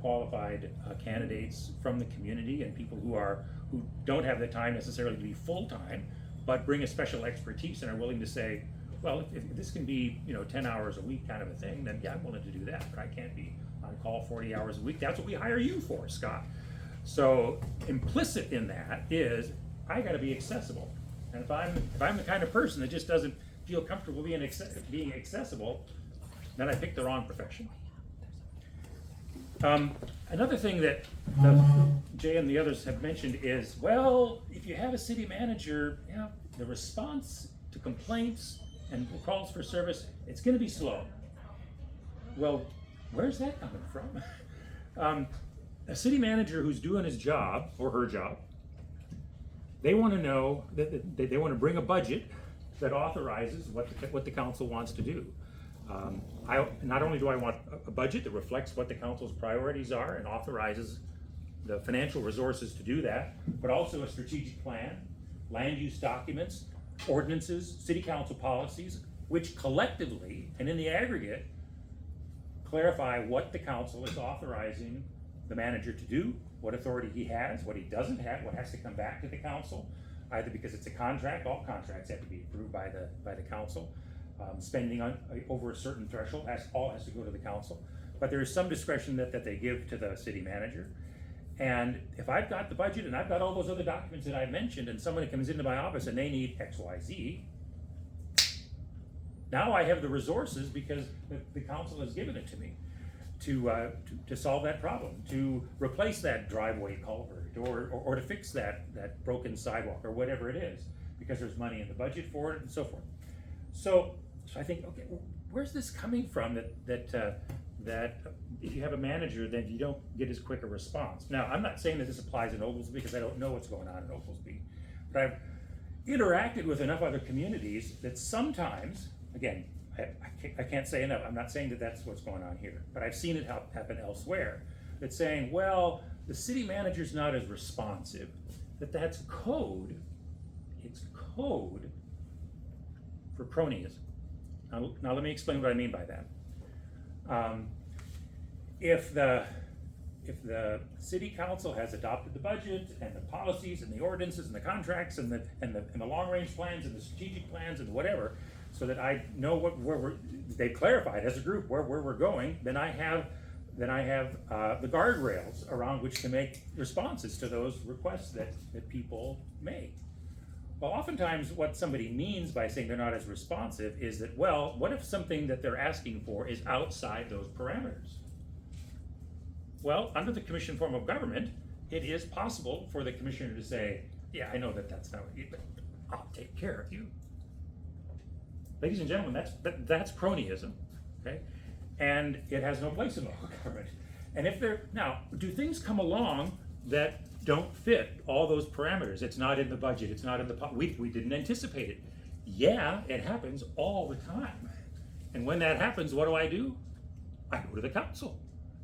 qualified candidates from the community and people who don't have the time necessarily to be full-time, but bring a special expertise and are willing to say, well, if this can be, 10 hours a week kind of a thing, then yeah, I'm willing to do that, but I can't be on call 40 hours a week. That's what we hire you for, Scott. So implicit in that is I gotta be accessible. And if I'm the kind of person that just doesn't feel comfortable being accessible, then I picked the wrong profession. Another thing that Jay and the others have mentioned is, well, if you have a city manager, the response to complaints and calls for service, it's gonna be slow. Well, where's that coming from? A city manager who's doing his job or her job, they want to know that they want to bring a budget that authorizes what the council wants to do. Not only do I want a budget that reflects what the council's priorities are and authorizes the financial resources to do that, but also a strategic plan, land use documents, ordinances, city council policies, which collectively and in the aggregate clarify what the council is authorizing the manager to do, what authority he has, what he doesn't have, what has to come back to the council, either because it's a contract, all contracts have to be approved by the council. Spending over a certain threshold all has to go to the council, but there is some discretion that they give to the city manager. And if I've got the budget and I've got all those other documents that I mentioned, and somebody comes into my office and they need X, Y, Z, now I have the resources because the council has given it to me to solve that problem, to replace that driveway culvert, or to fix that broken sidewalk, or whatever it is, because there's money in the budget for it and so forth. So I think, okay, where's this coming from that if you have a manager, then you don't get as quick a response? Now, I'm not saying that this applies in Oglesby because I don't know what's going on in Oglesby, but I've interacted with enough other communities that sometimes, again, I can't say enough, I'm not saying that that's what's going on here, but I've seen it happen elsewhere. That's saying, well, the city manager's not as responsive, that's code, it's code for cronyism. Now let me explain what I mean by that. If the city council has adopted the budget and the policies and the ordinances and the contracts and the long range plans and the strategic plans and whatever, so that I know they clarified as a group where we're going, then I have the guardrails around which to make responses to those requests that people make. Well, oftentimes what somebody means by saying they're not as responsive is that, well, what if something that they're asking for is outside those parameters? Well, under the commission form of government, it is possible for the commissioner to say, yeah, I know that's not what you, but I'll take care of you. Ladies and gentlemen, that's cronyism, okay? And it has no place in local government. And now, do things come along that don't fit all those parameters? It's not in the budget, it's not in the, we didn't anticipate it. Yeah, it happens all the time. And when that happens, what do? I go to the council.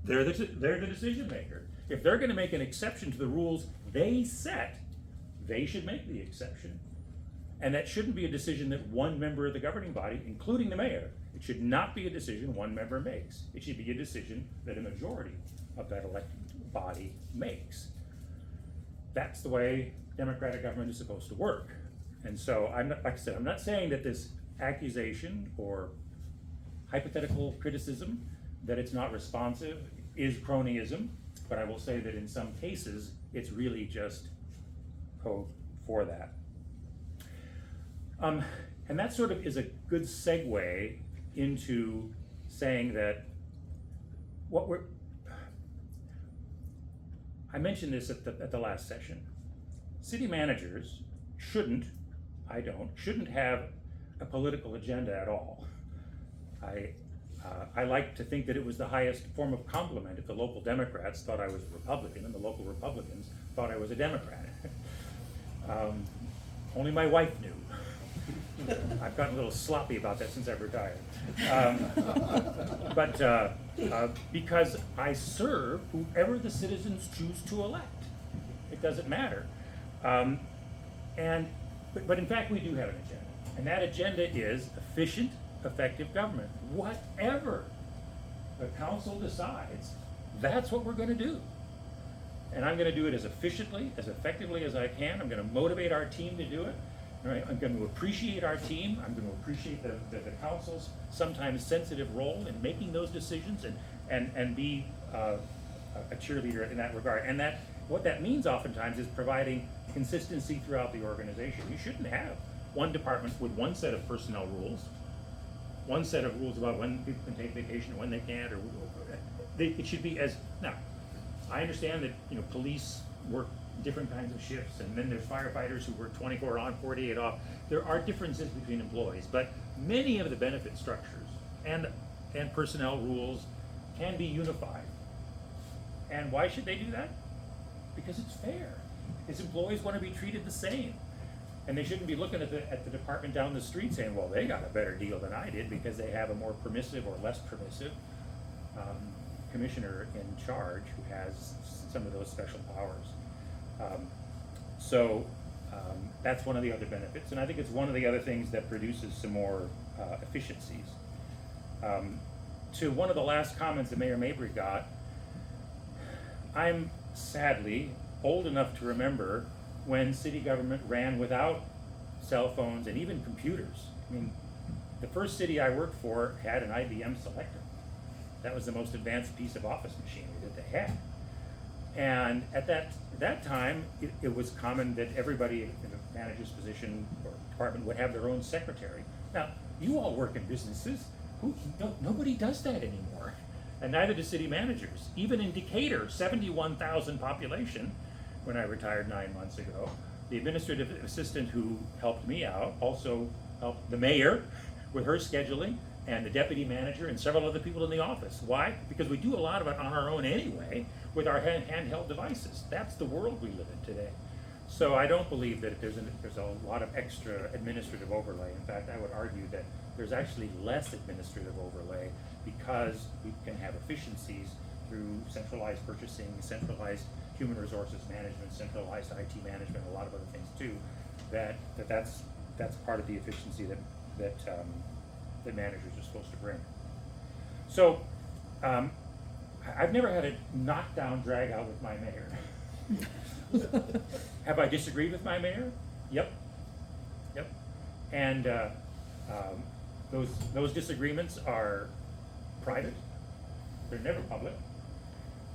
They're the decision maker. If they're gonna make an exception to the rules they set, they should make the exception. And that shouldn't be a decision that one member of the governing body, including the mayor, it should not be a decision one member makes. It should be a decision that a majority of that elected body makes. That's the way democratic government is supposed to work. And so, like I said, I'm not saying that this accusation or hypothetical criticism that it's not responsive is cronyism, but I will say that in some cases, it's really just code for that. And that sort of is a good segue into saying that I mentioned this at the last session. City managers shouldn't have a political agenda at all. I like to think that it was the highest form of compliment if the local Democrats thought I was a Republican and the local Republicans thought I was a Democrat. Only my wife knew. I've gotten a little sloppy about that since I've retired. Because I serve whoever the citizens choose to elect. It doesn't matter. But in fact, we do have an agenda. And that agenda is efficient effective government. Whatever the council decides, that's what we're gonna do. And I'm gonna do it as efficiently, as effectively as I can. I'm gonna motivate our team to do it. All right, I'm going to appreciate our team. I'm going to appreciate the council's sometimes sensitive role in making those decisions and be a cheerleader in that regard. And that what that means oftentimes is providing consistency throughout the organization. You shouldn't have one department with one set of personnel rules, one set of rules about when people can take vacation, when they can't, or it should be as, now, I understand that, you know, police work different kinds of shifts, and then there's firefighters who work 24 on, 48 off. There are differences between employees, but many of the benefit structures and personnel rules can be unified. And why should they do that? Because it's fair. Because employees want to be treated the same. And they shouldn't be looking at the department down the street saying, well, they got a better deal than I did because they have a more permissive or less permissive commissioner in charge who has some of those special powers. That's one of the other benefits, and I think it's one of the other things that produces some more efficiencies. To one of the last comments that Mayor Mabry got, I'm sadly old enough to remember when city government ran without cell phones and even computers. I mean, the first city I worked for had an IBM Selector. That was the most advanced piece of office machinery that they had. And at that time, it was common that everybody in a manager's position or department would have their own secretary. Now, you all work in businesses. Nobody does that anymore. And neither do city managers. Even in Decatur, 71,000 population, when I retired 9 months ago, the administrative assistant who helped me out also helped the mayor with her scheduling, and the deputy manager and several other people in the office. Why? Because we do a lot of it on our own anyway with our handheld devices. That's the world we live in today. So I don't believe that there's a lot of extra administrative overlay. In fact, I would argue that there's actually less administrative overlay because we can have efficiencies through centralized purchasing, centralized human resources management, centralized IT management, a lot of other things too. That's part of the efficiency that managers are supposed to bring. So, I've never had a knockdown drag out with my mayor. Have I disagreed with my mayor? Yep. And those disagreements are private. They're never public,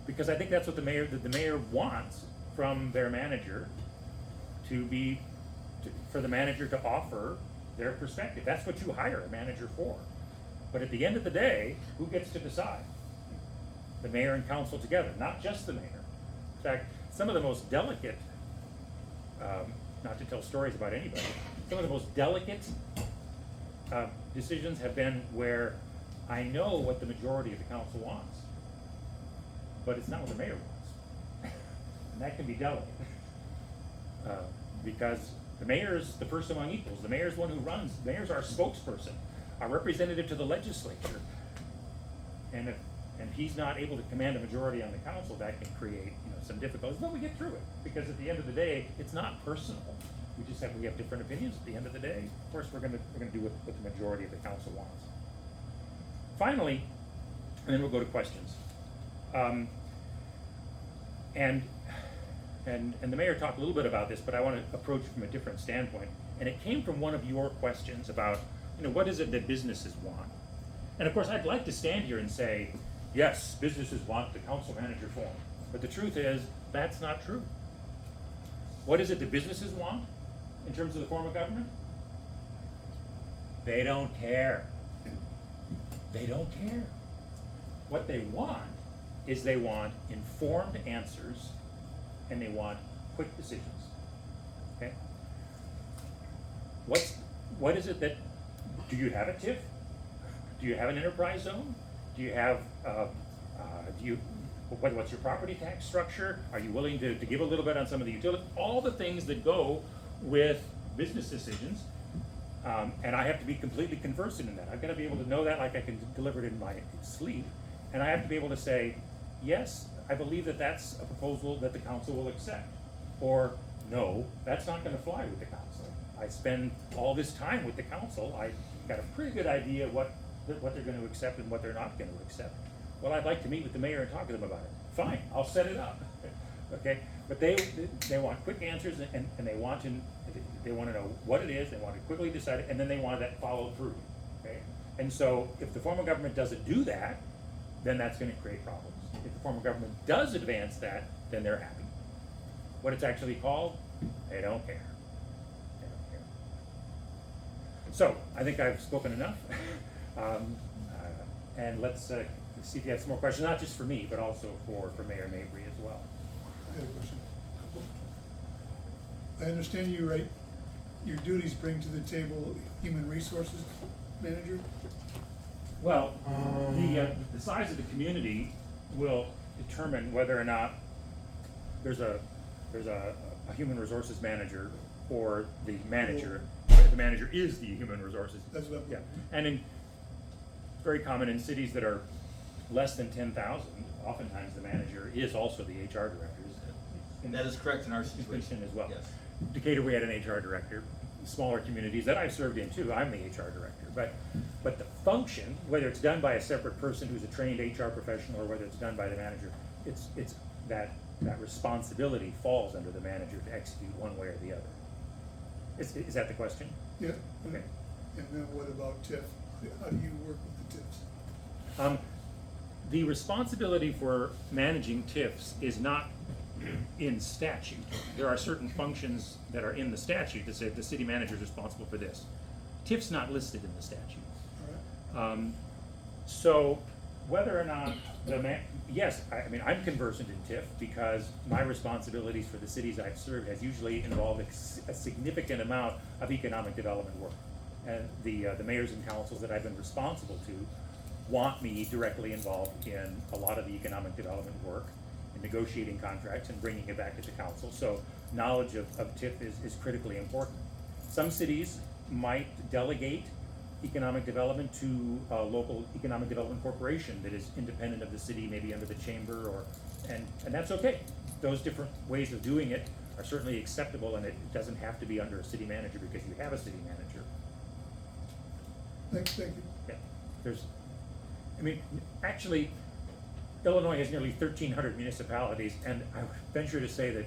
because I think that's what the mayor wants from their manager for the manager to offer their perspective. That's what you hire a manager for. But at the end of the day, who gets to decide? The mayor and council together, not just the mayor. In fact, some of the most delicate, not to tell stories about anybody, some of the most delicate decisions have been where I know what the majority of the council wants, but it's not what the mayor wants. And that can be delicate. Because the mayor's the first among equals. The mayor's one who runs. The mayor's our spokesperson, our representative to the legislature. And if he's not able to command a majority on the council, that can create some difficulties. But we get through it, because at the end of the day, it's not personal. We have different opinions at the end of the day. Of course, we're gonna do what the majority of the council wants. Finally, and then we'll go to questions. And the mayor talked a little bit about this, but I want to approach it from a different standpoint. And it came from one of your questions about, what is it that businesses want? And of course, I'd like to stand here and say, yes, businesses want the council manager form. But the truth is, that's not true. What is it that businesses want in terms of the form of government? They don't care. They don't care. What they want is they want informed answers, and they want quick decisions. Okay? What is it that, do you have a TIF? Do you have an enterprise zone? Do you have, what's your property tax structure? Are you willing to give a little bit on some of the utilities? All the things that go with business decisions, and I have to be completely conversant in that. I've got to be able to know that like I can deliver it in my sleep, and I have to be able to say, yes, I believe that that's a proposal that the council will accept, or no, that's not going to fly with the council. I spend all this time with the council, I got a pretty good idea what they're gonna accept and what they're not gonna accept. Well, I'd like to meet with the mayor and talk to them about it. Fine, I'll set it up, okay? But they want quick answers and they want to know what it is, they want to quickly decide it, and then they want that followed through, okay? And so if the form of government doesn't do that, then that's gonna create problems. If the form of government does advance that, then they're happy. What it's actually called, they don't care. They don't care. So, I think I've spoken enough. And let's see if you have some more questions, not just for me, but also for Mayor Mabry as well. I have a question. I understand you, right, your duties bring to the table human resources manager? Well, the size of the community will determine whether or not there's a human resources manager or the manager. The manager is the human resources. That's what I'm. Yeah, and it's very common in cities that are less than 10,000. Oftentimes, the manager is also the HR director. And that is correct in our situation as well. Yes. Decatur, we had an HR director. Smaller communities that I've served in too, I'm the HR director. But the function, whether it's done by a separate person who's a trained HR professional or whether it's done by the manager, it's that responsibility falls under the manager to execute one way or the other. Is that the question? Yeah. Okay. And then what about TIF? How do you work with the TIFs? The responsibility for managing TIFs is not in statute. There are certain functions that are in the statute that say the city manager is responsible for this. TIF's not listed in the statute. All right. So whether or not yes, I mean, I'm conversant in TIF because my responsibilities for the cities I've served has usually involved a significant amount of economic development work. And the mayors and councils that I've been responsible to want me directly involved in a lot of the economic development work, in negotiating contracts and bringing it back to the council. So knowledge of TIF is critically important. Some cities might delegate economic development to a local economic development corporation that is independent of the city, maybe under the chamber, and that's okay. Those different ways of doing it are certainly acceptable, and it doesn't have to be under a city manager because you have a city manager. Thank you. Yeah, actually, Illinois has nearly 1,300 municipalities, and I would venture to say that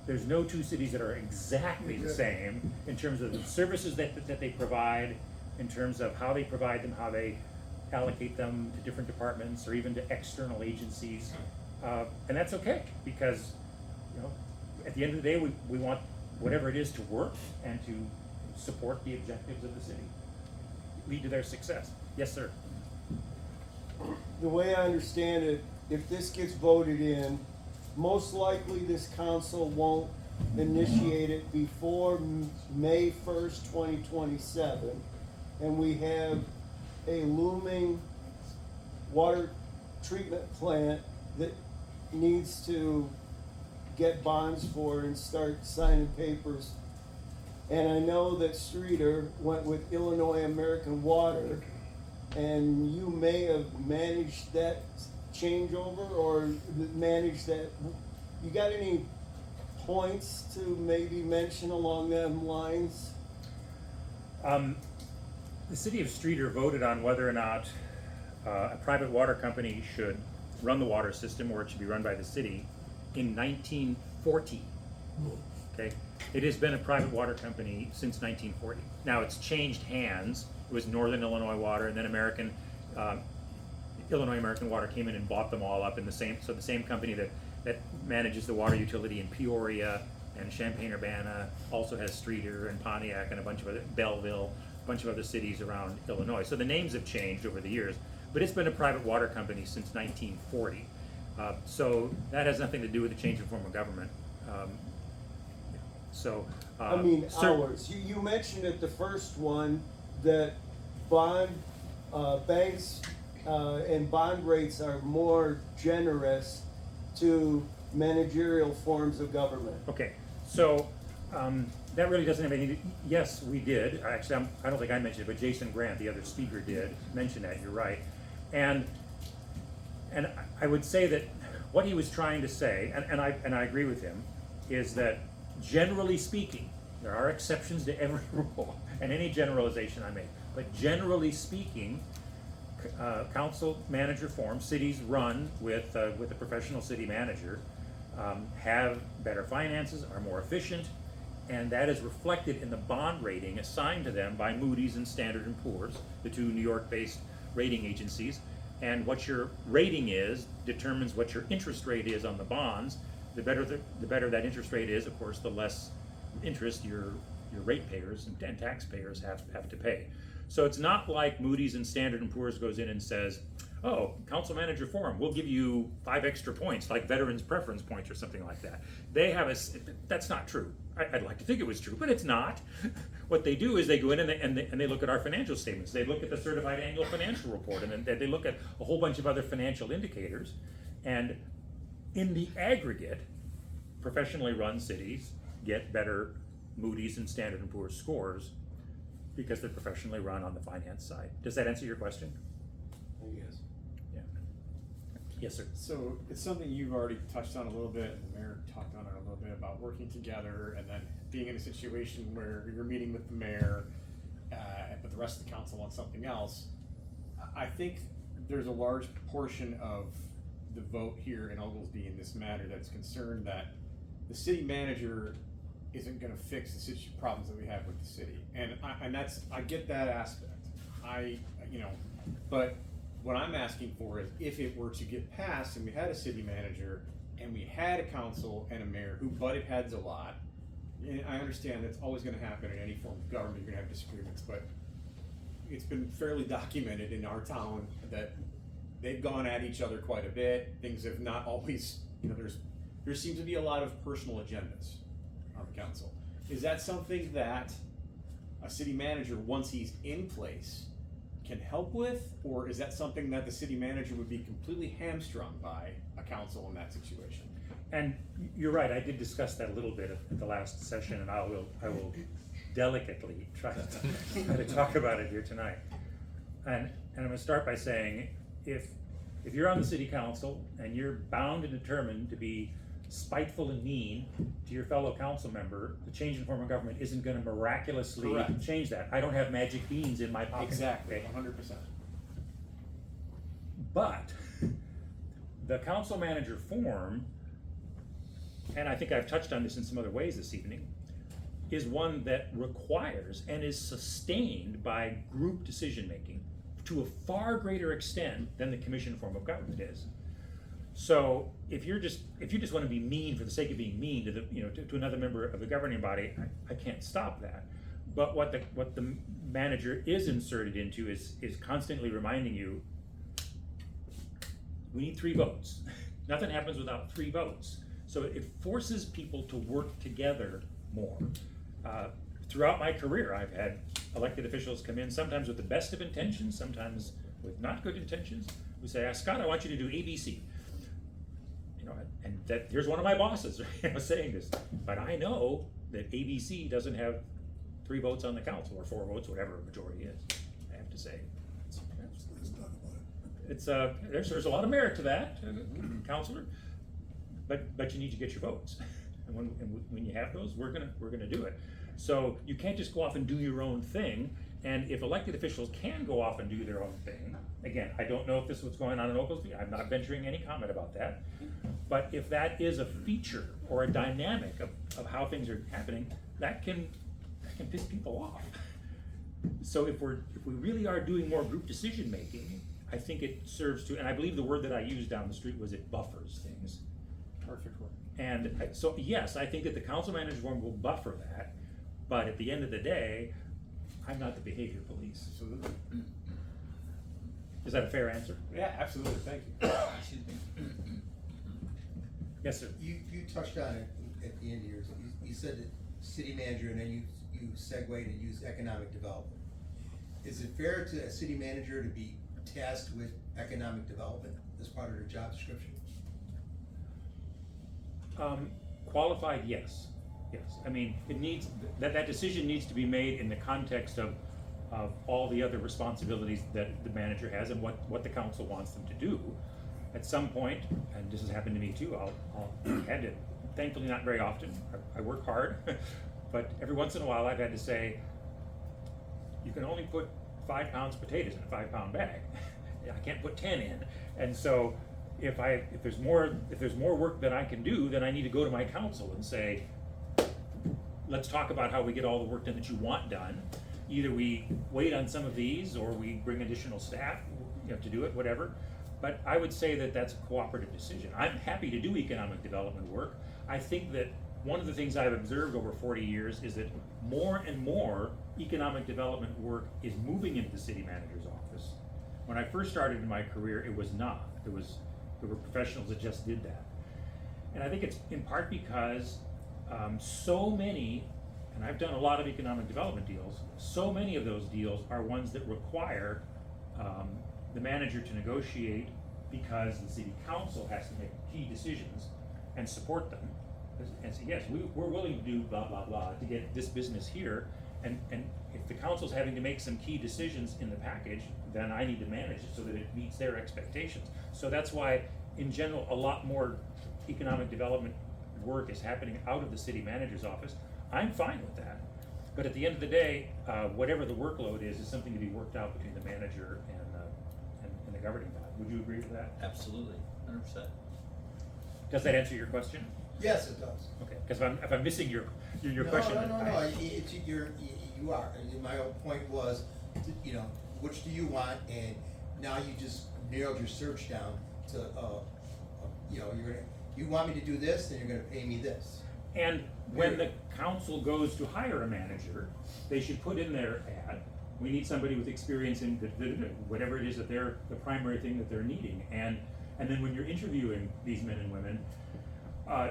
there's no two cities that are exactly the same in terms of the services that they provide, in terms of how they provide them, how they allocate them to different departments or even to external agencies. And that's okay, because at the end of the day, we want whatever it is to work and to support the objectives of the city, lead to their success. Yes, sir. The way I understand it, if this gets voted in, most likely this council won't initiate it before May 1st, 2027. And we have a looming water treatment plant that needs to get bonds for and start signing papers. And I know that Streeter went with Illinois American Water, and you may have managed that changeover or managed that. You got any points to maybe mention along them lines? The city of Streeter voted on whether or not a private water company should run the water system or it should be run by the city in 1940. Okay, it has been a private water company since 1940. Now it's changed hands. It was Northern Illinois Water, and then Illinois American Water came in and bought them all up in the same company that manages the water utility in Peoria and Champaign-Urbana also has Streeter and Pontiac and a bunch of other, Belleville, a bunch of other cities around Illinois. So the names have changed over the years, but it's been a private water company since 1940. So that has nothing to do with the change in form of government. I mean, ours. You mentioned at the first one that banks and bond rates are more generous to managerial forms of government. Okay, so that really doesn't have anything. Yes, we did. Actually, I don't think I mentioned it, but Jason Grant, the other speaker, did mention that. You're right, and I would say that what he was trying to say, and I agree with him, is that generally speaking, There are exceptions to every rule and any generalization I make. But generally speaking, council manager forms, cities run with a professional city manager, have better finances, are more efficient, and that is reflected in the bond rating assigned to them by Moody's and Standard & Poor's, the two New York-based rating agencies. And what your rating is determines what your interest rate is on the bonds. The better that interest rate is, of course, the less interest your ratepayers and taxpayers have to pay. So it's not like Moody's and Standard & Poor's goes in and says, oh, council manager forum, we'll give you 5 extra points, like veterans preference points or something like that. They have that's not true. I'd like to think it was true, but it's not. What they do is they go in and they look at our financial statements. They look at the certified annual financial report, and then they look at a whole bunch of other financial indicators. And in the aggregate, professionally run cities get better Moody's and Standard & Poor's scores because they're professionally run on the finance side. Does that answer your question? Yes. Yeah. Yes, sir. So it's something you've already touched on a little bit, and the mayor talked on it a little bit about working together and then being in a situation where you're meeting with the mayor, but the rest of the council wants something else. I think there's a large portion of the vote here in Oglesby in this matter that's concerned that the city manager isn't going to fix the problems that we have with the city, and I get that aspect. But what I'm asking for is if it were to get passed and we had a city manager and we had a council and a mayor who butted heads a lot, and I understand that's always going to happen in any form of government. You're going to have disagreements, but it's been fairly documented in our town that they've gone at each other quite a bit. Things have not always, there seems to be a lot of personal agendas on the council. Is that something that a city manager, once he's in place, can help with, or is that something that the city manager would be completely hamstrung by a council in that situation? And you're right, I did discuss that a little bit at the last session, and I will delicately try to talk about it here tonight. And I'm gonna start by saying, if you're on the city council and you're bound and determined to be spiteful and mean to your fellow council member, the change in form of government isn't gonna miraculously Correct. change that. I don't have magic beans in my pocket. Exactly, Okay? 100%. But the council manager form, and I think I've touched on this in some other ways this evening, is one that requires and is sustained by group decision-making to a far greater extent than the commission form of government is. So if you just want to be mean for the sake of being mean to another member of the governing body, I can't stop that. But what the manager is inserted into is constantly reminding you, we need 3 votes. Nothing happens without 3 votes. So it forces people to work together more. Throughout my career, I've had elected officials come in, sometimes with the best of intentions, sometimes with not good intentions, who say, Scott, I want you to do ABC. And that here's one of my bosses saying this, but I know that ABC doesn't have 3 votes on the council, or 4 votes, whatever a majority is, I have to say. Let's talk about it. There's a lot of merit to that, counselor, but you need to get your votes. And when you have those, we're gonna do it. So you can't just go off and do your own thing. And if elected officials can go off and do their own thing, again, I don't know if this is what's going on in Oglesby. I'm not venturing any comment about that. But if that is a feature or a dynamic of how things are happening, that can piss people off. So if we really are doing more group decision making, I think it serves to, and I believe the word that I used down the street was it buffers things. Perfect word. And so yes, I think that the council manager form will buffer that, but at the end of the day, I'm not the behavior police. Absolutely. Is that a fair answer? Yeah, absolutely, thank you. Excuse me. Yes, sir. You touched on it at the end of yours. You said that city manager, and then you segued and used economic development. Is it fair to a city manager to be tasked with economic development as part of their job description? Qualified, yes. Yes. I mean, it needs, that decision needs to be made in the context of all the other responsibilities that the manager has and what the council wants them to do. At some point, and this has happened to me too, I'll had to, thankfully not very often, I work hard, But every once in a while, I've had to say, you can only put 5 pounds of potatoes in a 5-pound bag. I can't put 10 in. And so if there's more work that I can do, then I need to go to my council and say, let's talk about how we get all the work done that you want done. Either we wait on some of these, or we bring additional staff, to do it, whatever. But I would say that that's a cooperative decision. I'm happy to do economic development work. I think that one of the things I've observed over 40 years is that more and more economic development work is moving into the city manager's office. When I first started in my career, it was not. There were professionals that just did that. And I think it's in part because so many, and I've done a lot of economic development deals, so many of those deals are ones that require the manager to negotiate because the city council has to make key decisions and support them. And say, yes, we're willing to do blah, blah, blah to get this business here. And if the council's having to make some key decisions in the package, then I need to manage it so that it meets their expectations. So that's why, in general, a lot more economic development work is happening out of the city manager's office. I'm fine with that. But at the end of the day, whatever the workload is something to be worked out between the manager and the governing body. Would you agree with that? Absolutely, 100%. Does that answer your question? Yes, it does. Okay, because if I'm missing your question. No, you are. And my whole point was, which do you want? And now you just narrowed your search down to, you want me to do this, then you're gonna pay me this. And when the council goes to hire a manager, they should put in their ad, we need somebody with experience in whatever it is that they're, the primary thing that they're needing. And then when you're interviewing these men and women,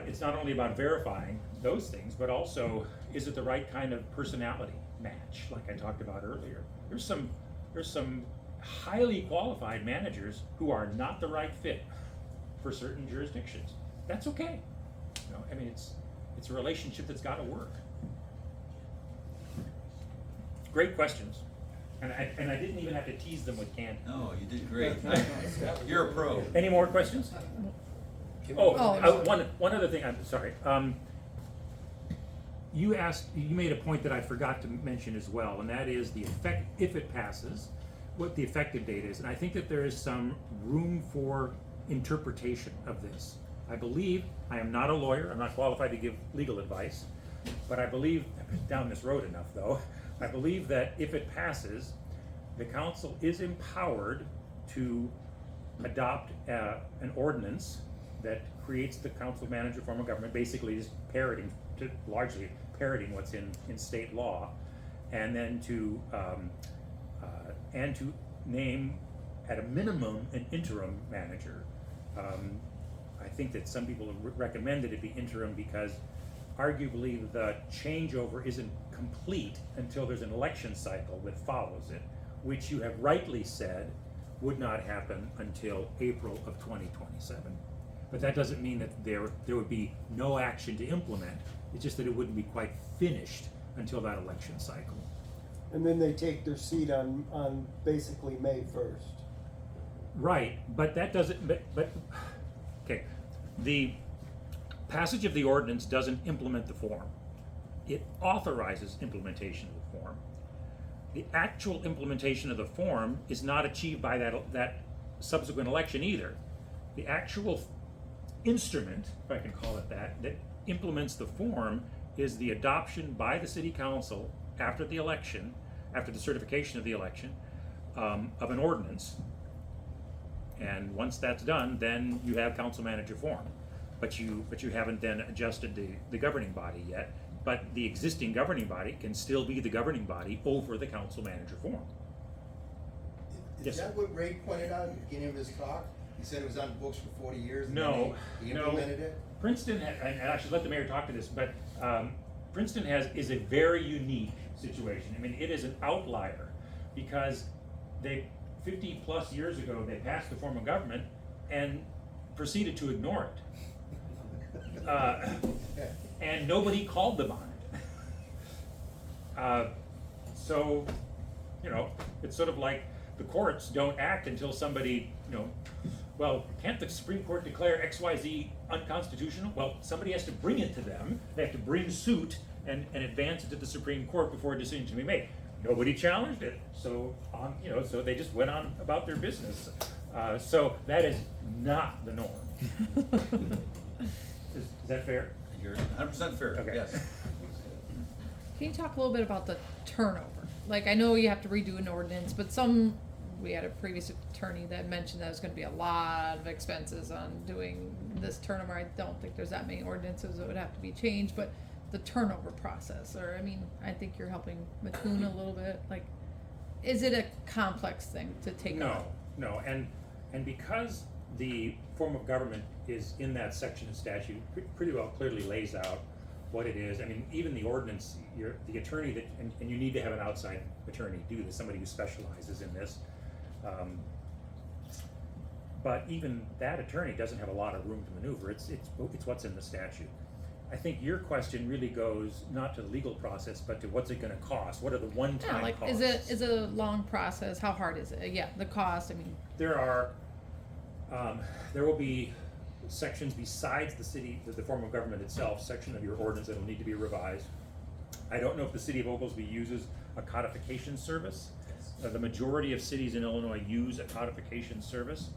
it's not only about verifying those things, but also, is it the right kind of personality match, like I talked about earlier? There's some highly qualified managers who are not the right fit for certain jurisdictions. That's okay. It's a relationship that's got to work. Great questions. And I didn't even have to tease them with candy. No, you did great. You're a pro. Any more questions? One other thing, I'm sorry. You made a point that I forgot to mention as well, and that is the effect, if it passes, what the effective date is. And I think that there is some room for interpretation of this. I believe, I am not a lawyer, I'm not qualified to give legal advice, but I believe, I've been down this road enough though, I believe that if it passes, the council is empowered to adopt an ordinance that creates the council manager form of government, basically just largely parroting what's in state law, and then to name at a minimum an interim manager. I think that some people have recommended it be interim because arguably the changeover isn't complete until there's an election cycle that follows it, which you have rightly said would not happen until April of 2027. But that doesn't mean that there would be no action to implement. It's just that it wouldn't be quite finished until that election cycle. And then they take their seat on basically May 1st. Right, but that doesn't, okay. The passage of the ordinance doesn't implement the form. It authorizes implementation of the form. The actual implementation of the form is not achieved by that subsequent election either. The actual instrument, if I can call it that implements the form is the adoption by the city council after the election, after the certification of the election, of an ordinance. And once that's done, then you have council manager form. But you haven't then adjusted the governing body yet. But the existing governing body can still be the governing body over the council manager form. Is that what Ray pointed out at the beginning of his talk? He said it was on the books for 40 years and No, then he implemented it? Princeton, and I should let the mayor talk to this, but Princeton is a very unique situation. I mean, it is an outlier because 50 plus years ago, they passed the form of government and proceeded to ignore it. And nobody called them on it. So, it's sort of like the courts don't act until somebody, well, can't the Supreme Court declare XYZ unconstitutional? Well, somebody has to bring it to them. They have to bring suit and advance it to the Supreme Court before a decision can be made. Nobody challenged it, so so they just went on about their business. So that is not the norm. Is that fair? You're 100% fair, Okay. yes. Can you talk a little bit about the turnover? Like, I know you have to redo an ordinance, but we had a previous attorney that mentioned that there's gonna be a lot of expenses on doing this turnover. I don't think there's that many ordinances that would have to be changed, but the turnover process, or, I mean, I think you're helping Mattoon a little bit, like, is it a complex thing to take on? No, and because the form of government is in that section of statute, pretty well clearly lays out what it is. I mean, even the ordinance, the attorney that, and you need to have an outside attorney do this, somebody who specializes in this. But even that attorney doesn't have a lot of room to maneuver. It's what's in the statute. I think your question really goes not to the legal process, but to what's it gonna cost? What are the one-time Yeah, like, costs? is it a long process? How hard is it? Yeah, the cost, I mean, There will be sections besides the form of government itself, section of your ordinance that will need to be revised. I don't know if the city of Oglesby uses a codification service. The majority of cities in Illinois use a codification service.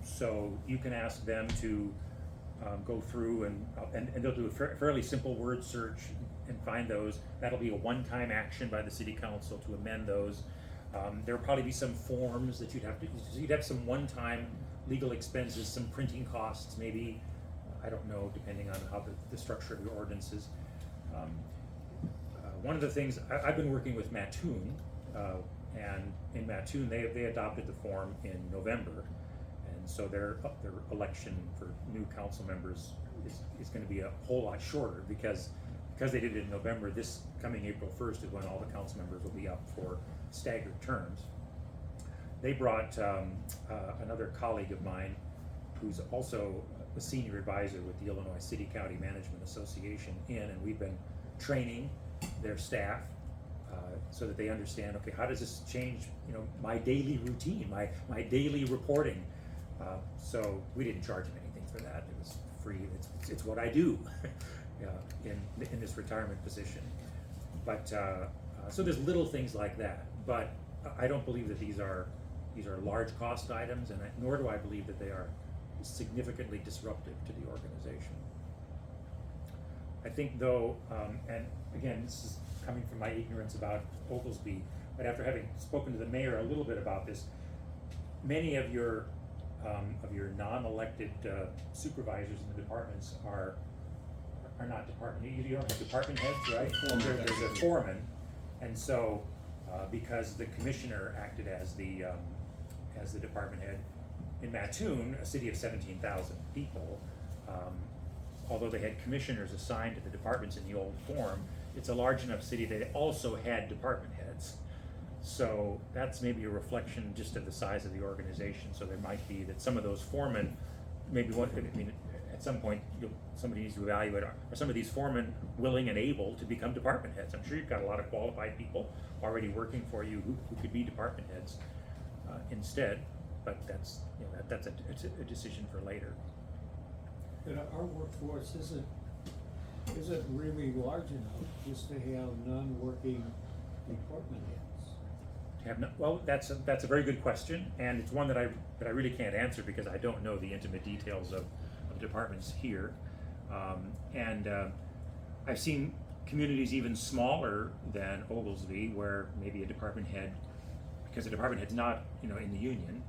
So you can ask them to go through and they'll do a fairly simple word search and find those. That'll be a one-time action by the city council to amend those. There'll probably be some forms that you'd have some one-time legal expenses, some printing costs, maybe, I don't know, depending on how the structure of your ordinance is. One of the things, I've been working with Mattoon, and in Mattoon, they adopted the form in November, and so their election for new council members is gonna be a whole lot shorter, because they did it in November. This coming April 1st is when all the council members will be up for staggered terms. They brought another colleague of mine who's also a senior advisor with the Illinois City County Management Association in, and we've been training their staff so that they understand, okay, how does this change, my daily routine, my daily reporting. So we didn't charge them anything for that. It was free. It's what I do in this retirement position. But so there's little things like that. But I don't believe that these are large cost items, and nor do I believe that they are significantly disruptive to the organization. I think though, and again, this is coming from my ignorance about Oglesby, but after having spoken to the mayor a little bit about this, many of your non-elected supervisors in the departments are not department. You don't have department heads, right? There's a foreman, and so because the commissioner acted as the department head in Mattoon, a city of 17,000 people. Although they had commissioners assigned to the departments in the old form, it's a large enough city that it also had department heads. So that's maybe a reflection just of the size of the organization. So there might be that some of those foremen, at some point somebody needs to evaluate, are some of these foremen willing and able to become department heads? I'm sure you've got a lot of qualified people already working for you who could be department heads instead, but that's a decision for later. But our workforce isn't really large enough just to have non-working department heads. Well, that's a very good question, and it's one that I really can't answer because I don't know the intimate details of departments here. I've seen communities even smaller than Oglesby where maybe a department head, because the department head's not in the union,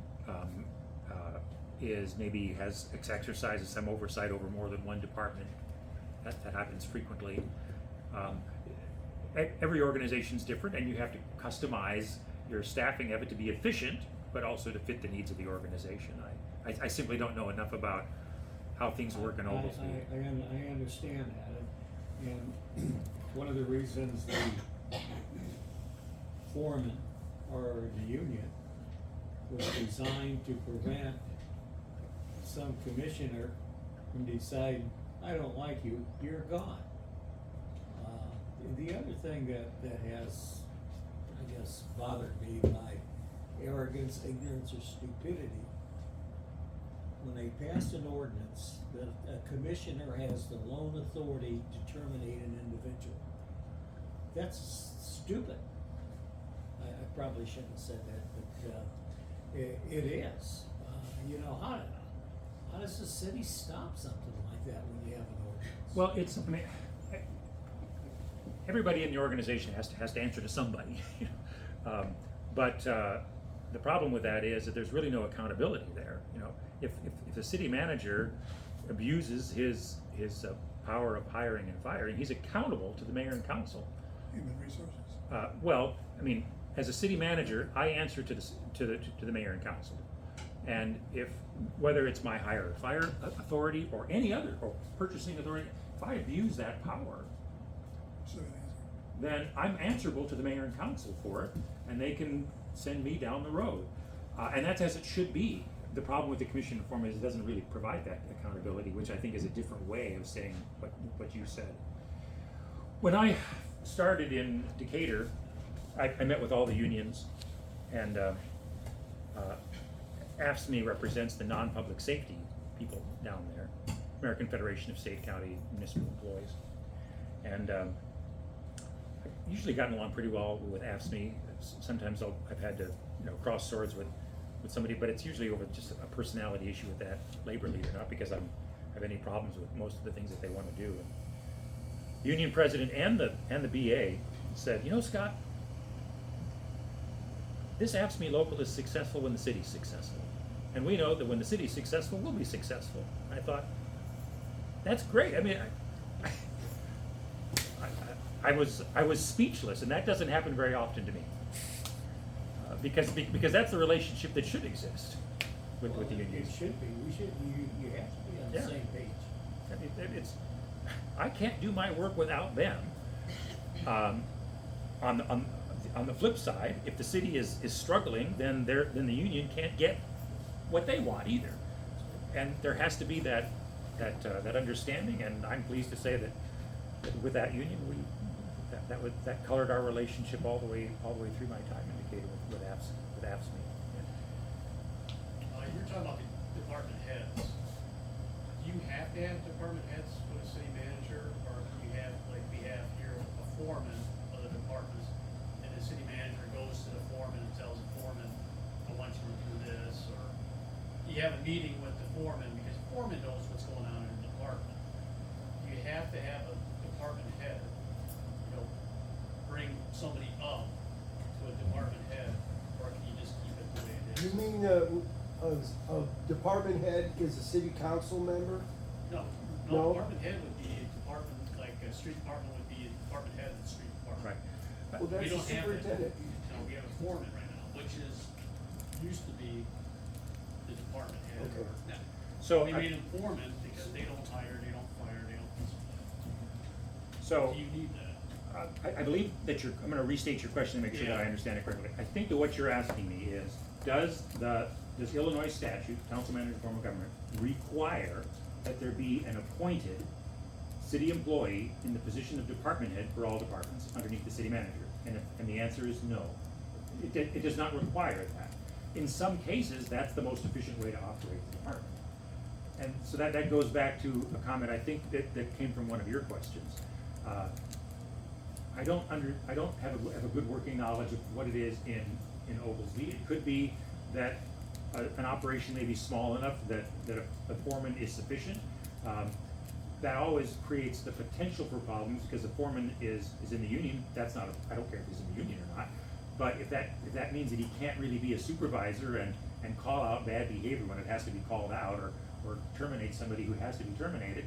exercises some oversight over more than one department. That happens frequently. Every organization's different, and you have to customize your staffing of it to be efficient, but also to fit the needs of the organization. I simply don't know enough about how things work in Oglesby. I understand that, and one of the reasons the foreman or the union was designed to prevent some commissioner from deciding, I don't like you, you're gone. The other thing that has, I guess, bothered me by arrogance, ignorance, or stupidity when they passed an ordinance that a commissioner has the lone authority to terminate an individual. That's stupid. I probably shouldn't have said that, but, it is. You know, how does the city stop something like that when you have an ordinance? Well, it's, I mean, everybody in the organization has to answer to somebody. But the problem with that is that there's really no accountability there. You know, if the city manager abuses his power of hiring and firing, he's accountable to the mayor and council. Human resources. Well, I mean, as a city manager, I answer to the mayor and council, and whether it's my hire or fire authority or any other or purchasing authority, if I abuse that power, So it is. then I'm answerable to the mayor and council for it, and they can send me down the road. And that's as it should be. The problem with the commission reform is it doesn't really provide that accountability, which I think is a different way of saying what you said. When I started in Decatur, I met with all the unions, and AFSCME represents the non-public safety people down there, American Federation of State, County, Municipal Employees. And I've usually gotten along pretty well with AFSCME. Sometimes I've had to, cross swords with somebody, but it's usually over just a personality issue with that labor leader, not because I have any problems with most of the things that they want to do. And the union president and the BA said, Scott, this AFSCME local is successful when the city's successful. And we know that when the city's successful, we'll be successful. I thought, that's great. I mean, I was speechless, and that doesn't happen very often to me. Because that's the relationship that should exist with the unions. It should be. You have to be on the same page. I mean, I can't do my work without them. On the flip side, if the city is struggling, then the union can't get what they want either. And there has to be that understanding. And I'm pleased to say that with that union, that colored our relationship all the way through my time in Decatur with AFSCME. You're talking about the department heads. Do you have to have department heads with a city manager, or do you have, like we have here, a foreman of the departments, and the city manager goes to the foreman and tells the foreman, I want you to do this, or you have a meeting with the foreman, because the foreman knows what's going on in the department. You have to have a department head, bring somebody up to a department head, or can you just keep it the way it is? You mean a department head is a city council member? No, No? department head would be a department, like a street department would be a department head of the street department. Right. Well, We that's the don't have that. superintendent. No, we have a foreman right now, which used to be the department head. Okay. Now, So we I- made them foreman because they don't hire, they don't fire, they don't. So Do you need that? I believe that I'm going to restate your question to make sure that I understand it correctly. I think that what you're asking me is, does Illinois statute, council manager form of government, require that there be an appointed city employee in the position of department head for all departments underneath the city manager? And the answer is no. It does not require that. In some cases, that's the most efficient way to operate the department. And so that goes back to a comment I think that came from one of your questions. I don't have a good working knowledge of what it is in Oglesby. It could be that an operation may be small enough that a foreman is sufficient. That always creates the potential for problems because the foreman is in the union. That's not I don't care if he's in the union or not. But if that means that he can't really be a supervisor and call out bad behavior when it has to be called out, or terminate somebody who has to be terminated,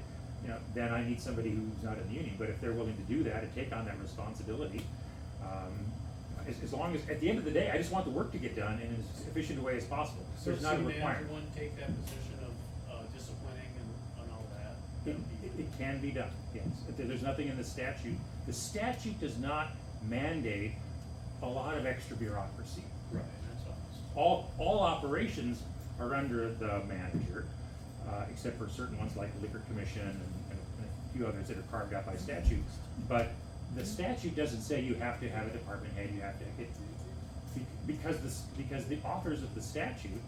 then I need somebody who's not in the union. But if they're willing to do that and take on that responsibility, as long as, at the end of the day, I just want the work to get done in as efficient a way as possible. So There's the not a city manager requirement. wouldn't take that position of disciplining and all that? It can be done, yes. There's nothing in the statute. The statute does not mandate a lot of extra bureaucracy. Right, that's all. All operations are under the manager, except for certain ones like the Liquor Commission and a few others that are carved out by statute. But the statute doesn't say you have to have a department head. You have to because the authors of the statute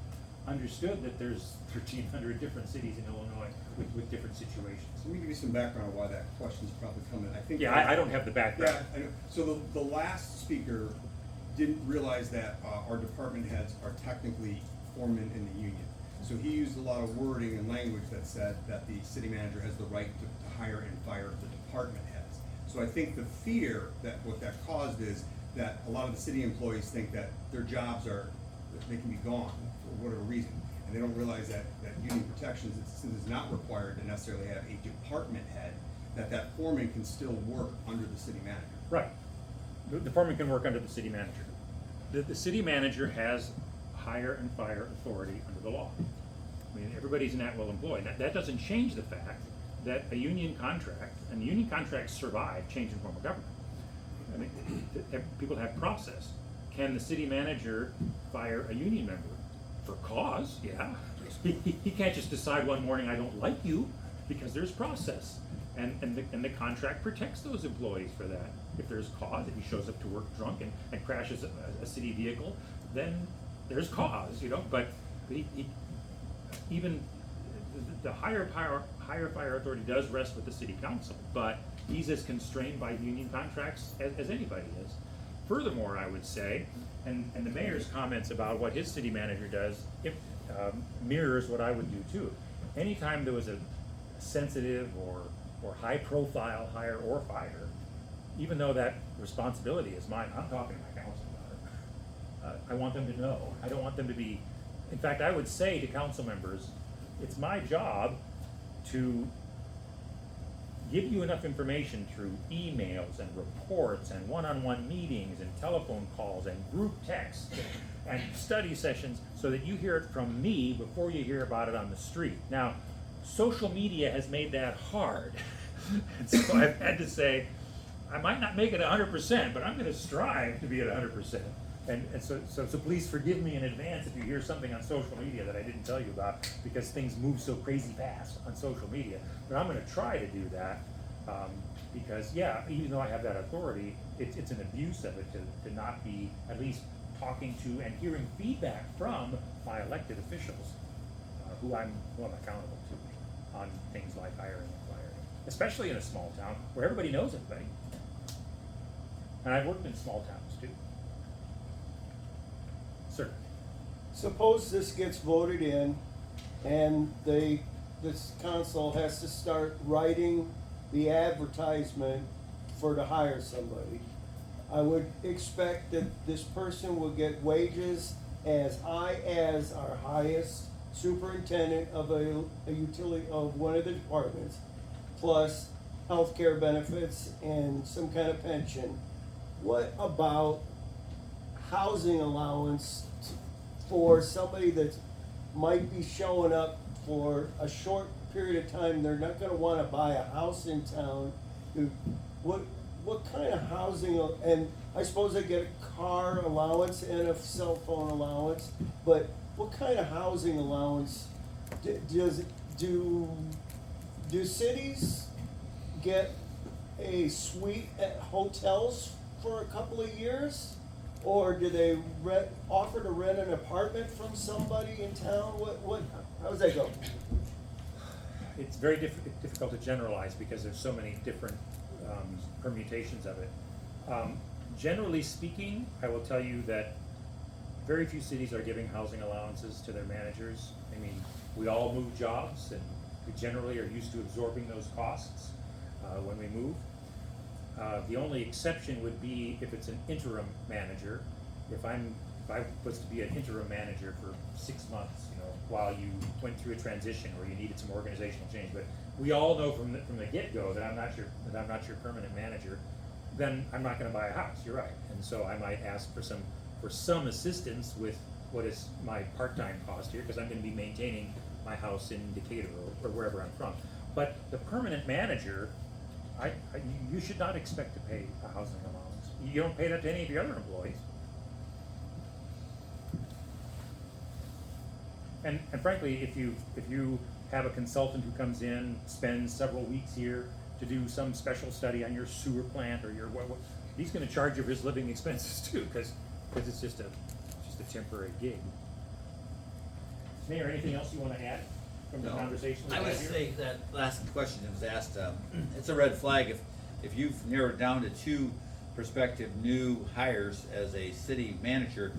understood that there's 1,300 different cities in Illinois with different situations. Let me give you some background on why that question's probably coming. I think. Yeah, I don't have the background. Yeah, I know. So the last speaker didn't realize that our department heads are technically foremen in the union. So he used a lot of wording and language that said that the city manager has the right to hire and fire the department heads. So I think the fear that what that caused is that a lot of the city employees think that their jobs they can be gone for whatever reason. And they don't realize that union protections, since it's not required to necessarily have a department head, that foreman can still work under the city manager. Right. The foreman can work under the city manager. The city manager has hire and fire authority under the law. I mean, everybody's an at-will employee. That doesn't change the fact that a union contract, and union contracts survive change in form of government. I mean, people have process. Can the city manager fire a union member? For cause, yeah. He can't just decide one morning, I don't like you, because there's process. And the contract protects those employees for that. If there's cause, if he shows up to work drunk and crashes a city vehicle, then there's cause, you know. But even the higher fire authority does rest with the city council, but he's as constrained by union contracts as anybody is. Furthermore, I would say, and the mayor's comments about what his city manager does mirrors what I would do too. Anytime there was a sensitive or high-profile hire or fire, even though that responsibility is mine, I'm talking to my council about it. I want them to know. I don't want them to be. In fact, I would say to council members, it's my job to give you enough information through emails and reports and one-on-one meetings and telephone calls and group texts and study sessions so that you hear it from me before you hear about it on the street. Now, social media has made that hard. And so I've had to say, I might not make it 100%, but I'm going to strive to be at 100%. And so please forgive me in advance if you hear something on social media that I didn't tell you about, because things move so crazy fast on social media. But I'm going to try to do that because, yeah, even though I have that authority, it's an abuse of it to not be at least talking to and hearing feedback from my elected officials who I'm accountable to on things like hiring and firing, especially in a small town where everybody knows everybody. And I've worked in small towns too. Sir. Suppose this gets voted in and this council has to start writing the advertisement to hire somebody. I would expect that this person will get wages as high as our highest superintendent of a utility of one of the departments, plus healthcare benefits and some kind of pension. What about housing allowance for somebody that might be showing up for a short period of time? They're not gonna wanna buy a house in town. What kind of housing, and I suppose they get a car allowance and a cell phone allowance, but what kind of housing allowance do cities get a suite at hotels for a couple of years? Or do they offer to rent an apartment from somebody in town? How does that go? It's very difficult to generalize because there's so many different permutations of it. Generally speaking, I will tell you that very few cities are giving housing allowances to their managers. I mean, we all move jobs, and we generally are used to absorbing those costs when we move. The only exception would be if it's an interim manager. If I was to be an interim manager for 6 months, you know, while you went through a transition or you needed some organizational change, but we all know from the get-go that I'm not your permanent manager, then I'm not going to buy a house. You're right, and so I might ask for some assistance with what is my part-time cost here, because I'm going to be maintaining my house in Decatur or wherever I'm from. But the permanent manager, you should not expect to pay a housing allowance. You don't pay that to any of your other employees. And frankly, if you have a consultant who comes in, spends several weeks here to do some special study on your sewer plant or your he's going to charge you for his living expenses too, because it's just a temporary gig. Mayor, anything else you wanna add from the No. conversation we I had would here? say that last question that was asked, it's a red flag if you've narrowed it down to 2 prospective new hires as a city manager,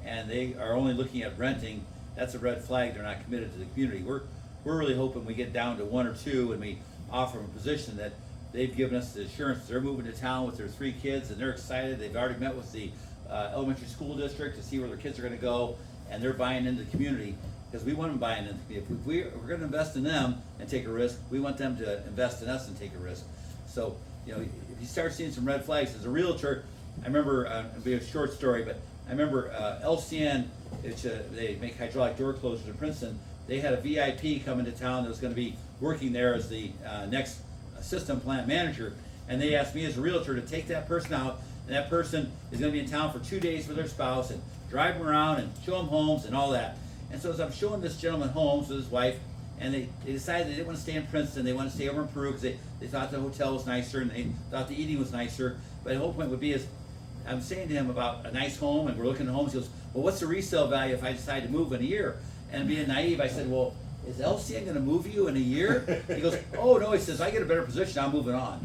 and they are only looking at renting, that's a red flag, they're not committed to the community. We're really hoping we get down to 1 or 2 and we offer them a position that they've given us the assurance they're moving to town with their 3 kids and they're excited, they've already met with the elementary school district to see where their kids are gonna go, and they're buying into the community, because we want them buying into the community. If we're gonna invest in them and take a risk, we want them to invest in us and take a risk. So, you know, if you start seeing some red flags, as a realtor, I remember, it'll be a short story, but I remember LCN, they make hydraulic door closers in Princeton. They had a VIP come into town that was gonna be working there as the next system plant manager, and they asked me as a realtor to take that person out, and that person is gonna be in town for 2 days with their spouse and drive them around and show them homes and all that. And so as I'm showing this gentleman homes with his wife, and they decided they didn't want to stay in Princeton, they wanted to stay over in Peru because they thought the hotel was nicer and they thought the eating was nicer. But the whole point would be is, I'm saying to him about a nice home and we're looking at homes, he goes, well, what's the resale value if I decide to move in a year? And being naive, I said, well, is LCN gonna move you in a year? He goes, oh no, he says, I get a better position, I'm moving on.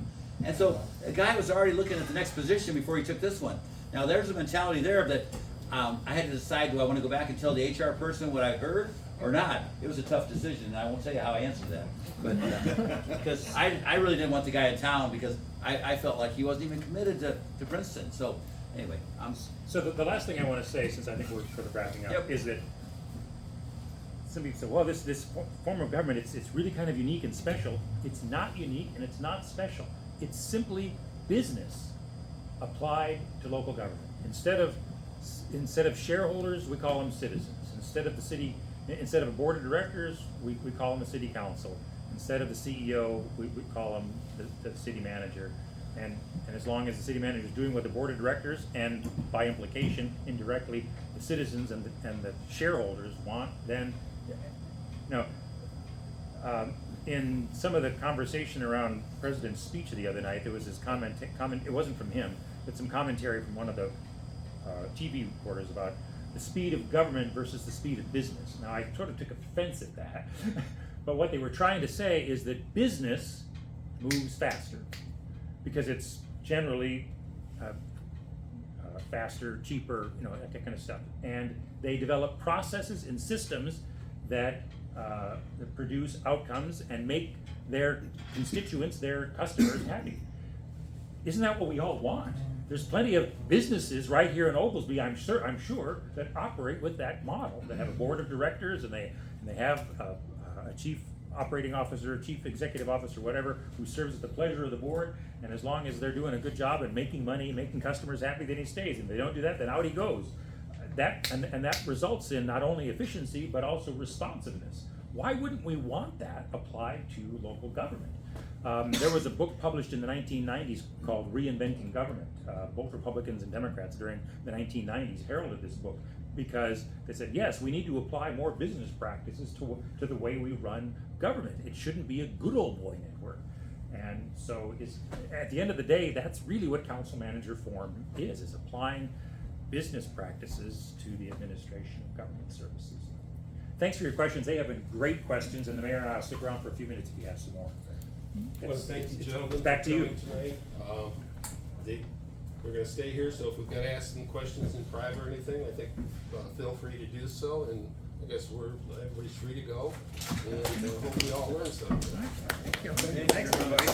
And so the guy was already looking at the next position before he took this one. Now there's a mentality there that I had to decide, do I want to go back and tell the HR person what I heard or not? It was a tough decision, and I won't tell you how I answered that. But because I really didn't want the guy in town because I felt like he wasn't even committed to Princeton. So anyway, So the last thing I want to say, since I think we're sort of wrapping up, Yep. is that some people say, well, this form of government, it's really kind of unique and special. It's not unique and it's not special. It's simply business applied to local government. Instead of shareholders, we call them citizens. Instead of a board of directors, we call them a city council. Instead of the CEO, we call them the city manager. And as long as the city manager is doing what the board of directors and by implication, indirectly, the citizens and the shareholders want, then, in some of the conversation around President's speech the other night, there was this comment, it wasn't from him, but some commentary from one of the TV reporters about the speed of government versus the speed of business. Now, I sort of took offense at that, but what they were trying to say is that business moves faster because it's generally faster, cheaper, that kind of stuff. And they develop processes and systems that produce outcomes and make their constituents, their customers happy. Isn't that what we all want? There's plenty of businesses right here in Oglesby, I'm sure, that operate with that model. They have a board of directors and they have a chief operating officer, chief executive officer, whatever, who serves at the pleasure of the board. And as long as they're doing a good job and making money, making customers happy, then he stays. And if they don't do that, then out he goes. And that results in not only efficiency, but also responsiveness. Why wouldn't we want that applied to local government? There was a book published in the 1990s called Reinventing Government. Both Republicans and Democrats during the 1990s heralded this book because they said, yes, we need to apply more business practices to the way we run government. It shouldn't be a good old boy network. And so at the end of the day, that's really what council manager form is applying business practices to the administration of government services. Thanks for your questions. They have been great questions, and the mayor and I will stick around for a few minutes if you have some more. Well, thank you, gentlemen. Back to you. for coming tonight. We're gonna stay here, so if we've gotta ask some questions in private or anything, I think, feel free to do so, and I guess everybody's free to go, and hope we all learn something. Thank you. Thanks, everybody.